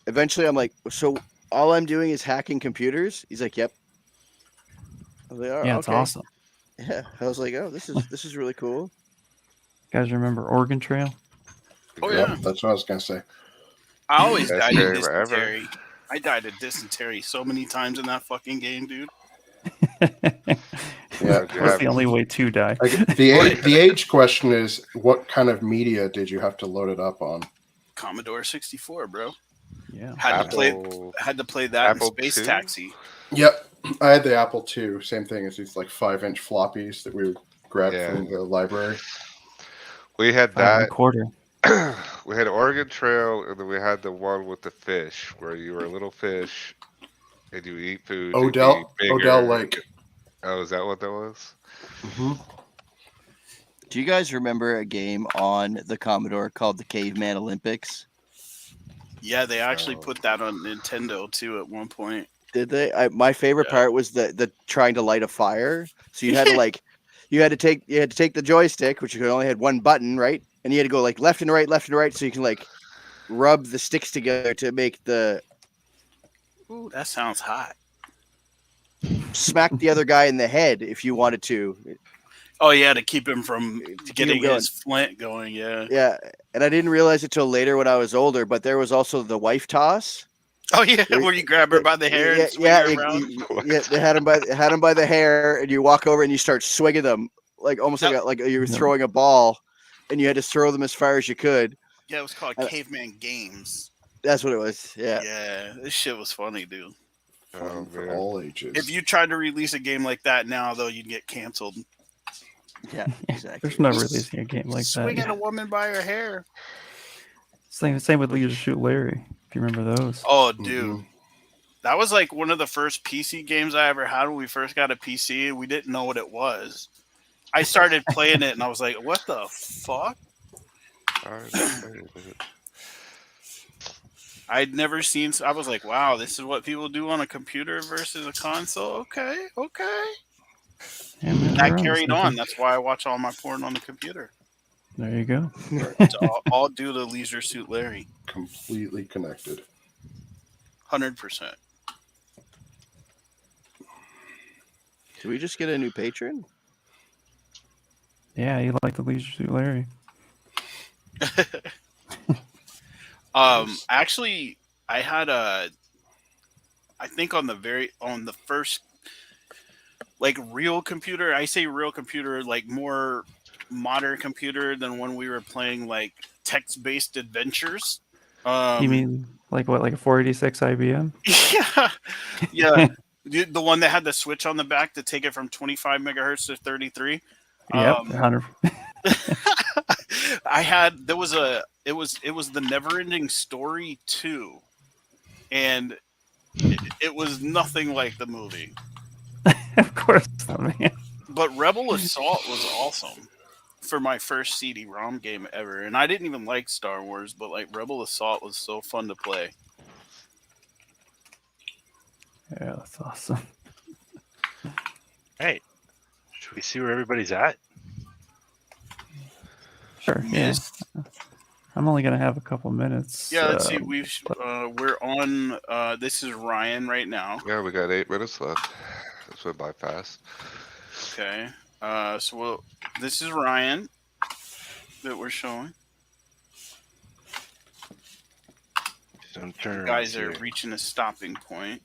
eventually I'm like, so all I'm doing is hacking computers? He's like, yep. I was like, oh, Yeah, it's okay. awesome. Yeah, I was like, oh, this is really cool. You guys remember Oregon Trail? Oh, Yep, yeah. that's what I was gonna say. I always Best died game of ever. dysentery. I died of dysentery so many times in that fucking game, dude. Yeah, Did you That's have- the only way to die. Like, the age question is, what kind of media did you have to load it up on? Commodore 64, bro. Yeah. Had to Apple play that Apple in Space II? Taxi. Yep, I had the Apple II. Same thing as these like 5-inch floppies that we would grab Yeah. from the library. We had 5 that. 1/4. We had Oregon Trail, and then we had the one with the fish, where you were a little fish, and you eat food. to Odell be bigger. Lake. Oh, is that what that was? Do you guys remember a game on the Commodore called the Caveman Olympics? Yeah, they actually Oh. put that on Nintendo too at one point. Did they? My favorite Yeah. part was the trying to light a fire. So you had to you had to take the joystick, which you only had one button, right? And you had to go like left and right, so you can like rub the sticks together to make the Ooh, that sounds hot. Smack the other guy in the head if you wanted to. Oh yeah, to keep him from Keep him getting going. his flint going. Yeah. Yeah, and I didn't realize it till later when I was older, but there was also the wife toss. Oh yeah, Where- where you grab her by the hair Yeah, and swing yeah, her around. yeah. They had him by the hair, and you walk over and you start swinging them like almost Yep. like you were Yep. throwing a ball, and you had to throw them as far as you could. Yeah, it was called Uh, Caveman Games. That's what it was. Yeah, Yeah, this shit was funny, dude. Fun Oh, for man. all ages. If you tried to release a game like that now, though, you'd get canceled. yeah, exactly. There's no releasing a game like that. Swinging Yeah. a woman by her hair. Same with Leisure Shoot Larry. If you remember those. Oh, Mhm. dude. That was like one of the first PC games I ever had when we first got a PC, and we didn't know what it was. I started playing it, and I was like, what the fuck? I'd never seen. I was like, wow, this is what people do on a computer versus a console. Okay. Yeah, man, That we're carried the on. same That's why I watch all my porn on the computer. thing. There you go. It's all due to Leisure Suit Larry. Completely connected. 100%. Did we just get a new patron? Yeah, you like the Leisure Suit Larry. Actually, I had I think on the first like real computer. I say real computer, like more modern computer than when we were playing like text-based adventures. You mean like what, like a 486 IBM? Yeah. The one that had the switch on the back to take it from 25 megahertz to 33. Yep, 100. It was the Never Ending Story 2, and it was nothing like the movie. Of course, not, man. But Rebel Assault was awesome for my first CD-ROM game ever, and I didn't even like Star Wars, but like Rebel Assault was so fun to play. Yeah, that's awesome. Hey, should we see where everybody's at? Sure. Yeah. Yes. I'm only gonna have a couple minutes. Yeah, let's see. We're on. This is Ryan right now. Yeah, we got 8 minutes left. This went by fast. Okay. This is Ryan that we're showing. Don't turn You around guys are here. reaching a stopping point.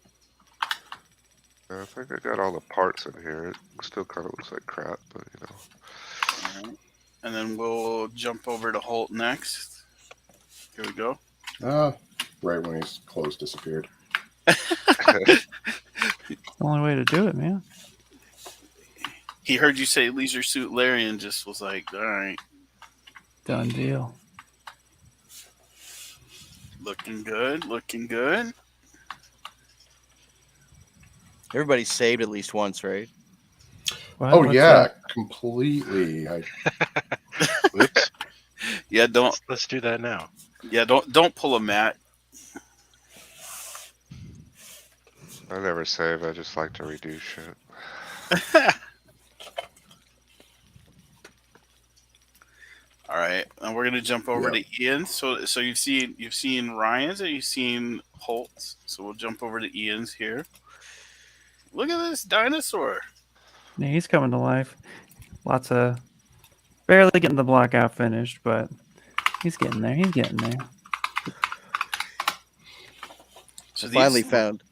I think I got all the parts in here. It still kind of looks like crap, but you know. All right. And then we'll jump over to Holt next. Here we go. Right when his clothes disappeared. It's the only way to do it, man. He heard you say Leisure Suit Larry and just was like, all right, Done deal. looking good, looking good. Everybody's saved at least once, right? What? Oh What's yeah, that? completely. Whoops. Yeah, don't Let's do that now. don't pull a Matt. I never save. I just like to redo shit. All right, and we're gonna jump over to Ian. So you've seen Ryan's and you've seen Holt's. So we'll jump over to Ian's here. Look at this dinosaur. Yeah, he's coming to life. Lots of barely getting the blockout finished, but he's getting there. He's getting there. So Finally found.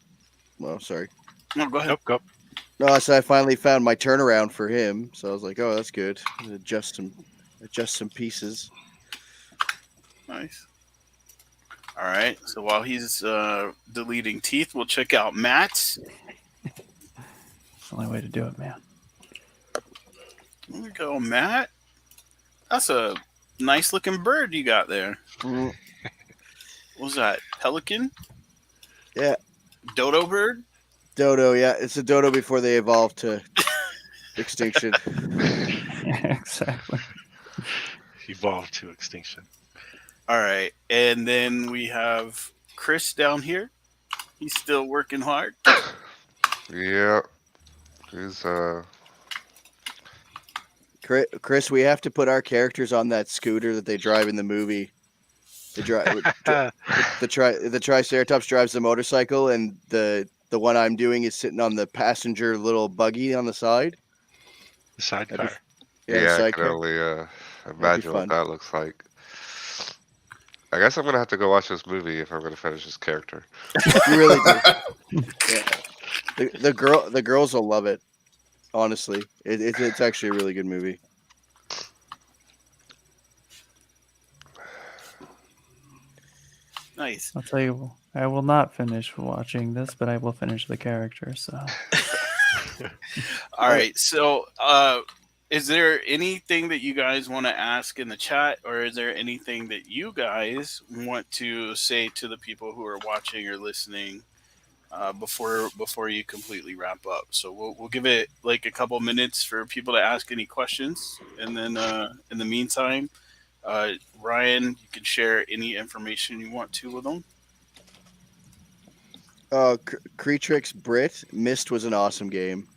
Well, sorry. No, go ahead. Nope, go. No, I said I finally found my turnaround for him, so I was like, "Oh, that's good." Adjust some pieces. Nice. All right. So while he's deleting teeth, we'll check out Matt's. It's the only way to do it, man. There we go, Matt. That's a nice looking bird you got there. Mm, What was that? Pelican? Yeah. Dodo bird? dodo, yeah, it's a dodo before they evolved to extinction. Yeah, exactly. Evolved to extinction. All right. And then we have Chris down here. He's still working hard. Yeah. He's Chris, we have to put our characters on that scooter that they drive in the movie. The Triceratops drives the motorcycle, and the one I'm doing is sitting on the passenger little buggy on the side. The sidecar. The Yeah, I can sidecar. only imagine fun. what that looks like. I guess I'm gonna have to go watch this movie if I'm gonna finish this character. You really do. Yeah. The girls will love it. Honestly, it's actually a really good movie. Nice. I'll tell you, I will not finish watching this, but I will finish the character. So, All right. So, is there anything that you guys want to ask in the chat, or is there anything that you guys want to say to the people who are watching or listening before you completely wrap up? So we'll give it like a couple minutes for people to ask any questions, and then in the meantime, Ryan, you can share any information you want to with them. Creatrix Brit Mist was an awesome game.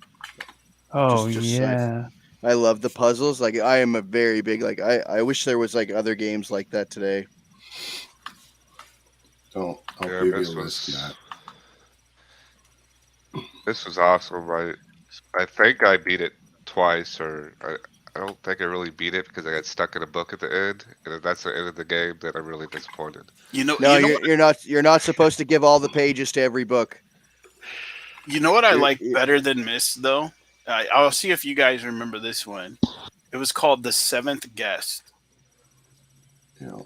oh Just yeah, I love the puzzles. Like I am a very big I wish there was like other games like that today. I'll Yeah, give you a list of that. This was awesome. I think I beat it twice, or I don't think I really beat it because I got stuck in a book at the end, and if that's the end of the game, then I'm really disappointed. No, you're not supposed to give all the pages to every book. You know what I like better than Mist though? I'll see if you guys remember this one. It was called The Seventh Guest.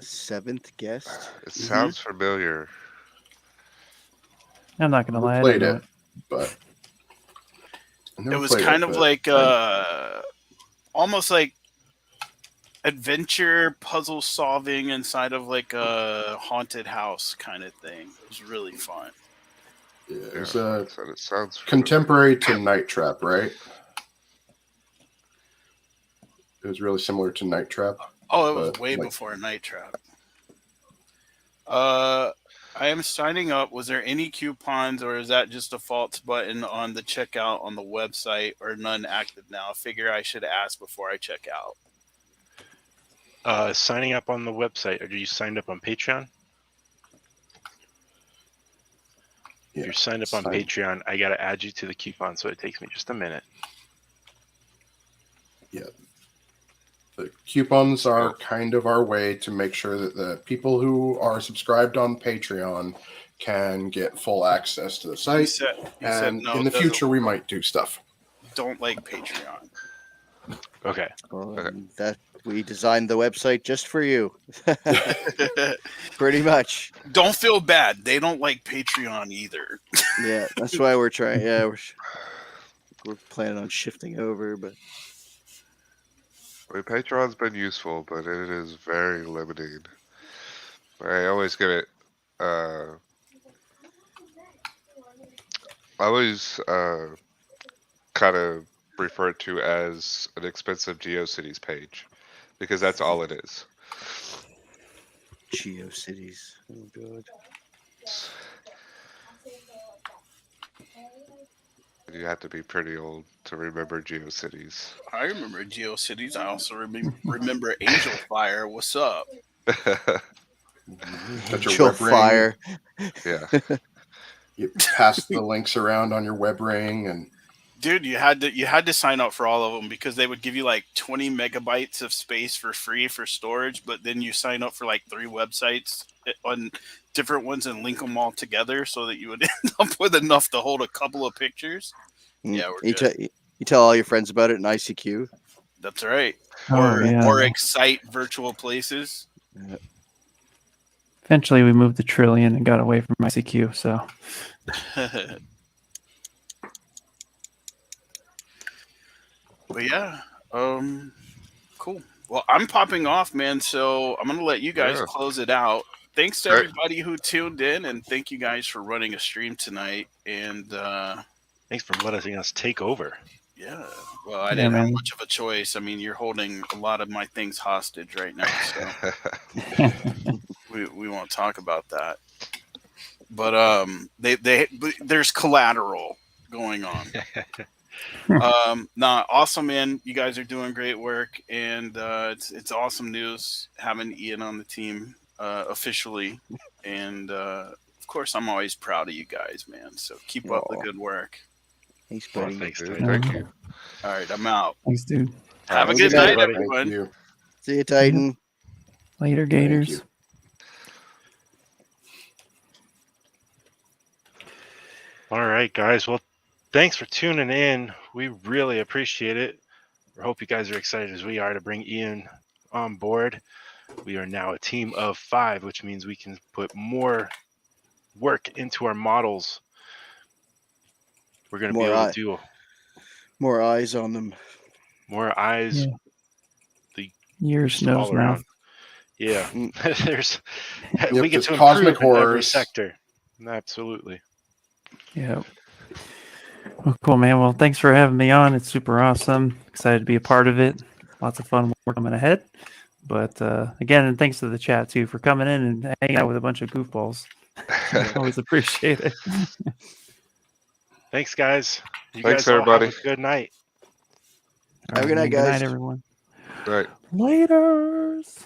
Seventh Guest. It sounds familiar. I'm not gonna lie, I Played didn't know it, but It was kind of like almost like adventure puzzle solving inside of like a haunted house kind of thing. It was really fun. Yeah, it was it sounds contemporary to Night Trap, right? It was really similar to Night Trap. Oh, it was way before Night Trap. I am signing up. Was there any coupons, or is that just a false button on the checkout on the website, or none active now? I figure I should ask before I check out. Signing up on the website, or are you signed up on Patreon? Yeah, If you're signed up on Patreon, I got to add you to the coupon, so it takes me just a minute. Yeah. The coupons are kind of our way to make sure that the people who are subscribed on Patreon can get full access to the site. You said no, in the future, we might do stuff. Don't like Patreon. Okay. That we designed the website just for you. Pretty much. Don't feel bad. They don't like Patreon either. Yeah, that's why we're trying. Yeah, we're planning on shifting over, but I mean, Patreon's been useful, but it is very limiting. I always give it. I always kind of refer to as an expensive GeoCities page, because that's all it is. GeoCities. Oh god. You have to be pretty old to remember GeoCities. I remember GeoCities. I also remember Angel Fire. What's up? Angel Fire. Yeah. You pass the links around on your web ring, and dude, you had to sign up for all of them because they would give you like 20 megabytes of space for free for storage, but then you sign up for like 3 websites on different ones and link them all together so that you would end up with enough to hold a couple of pictures. Yeah, we're good. You tell all your friends about it in ICQ. That's right. Oh, Or Excite virtual places. Yeah. Eventually, we moved to Trillion and got away from ICQ. So, but yeah, cool. Well, I'm popping off, man. So I'm gonna let you guys close it out. Thanks to everybody who tuned in, and thank you guys for running a stream tonight. And thanks for letting us take over. Yeah. Well, I didn't have much of a choice. I mean, you're holding a lot of my things hostage right now, so we won't talk about that. But there's collateral going on. Awesome, man. You guys are doing great work, and it's awesome news having Ian on the team. officially, and of course, I'm always proud of you guys, man. So keep up the Aw. good work. Thanks, Well, buddy. thanks, Dude, dude. Thank you. All right, I'm out. Thanks, dude. Have a Have a good good night, night, buddy. Thank everyone. you. See you, Titan. Later, Thank Gators. you. All right, guys. Well, thanks for tuning in. We really appreciate it. We hope you guys are excited as we are to bring Ian on board. We are now a team of 5, which means we can put more work into our models. We're going to be More able eye- to do More eyes on them. more eyes Yeah. the Ears, just nose, all mouth. around. Yeah, there's we get there's to cosmic improve in every horrors. sector. Absolutely. Yeah. Well, cool, man. Well, thanks for having me on. It's super awesome. Excited to be a part of it. Lots of fun work coming ahead. But again, and thanks to the chat too for coming in and hanging out with a bunch of goofballs. Always appreciate it. Thanks, guys. You Thanks, guys all everybody. have a good night. Have a good night, Good night, guys. everyone. Right. Laters.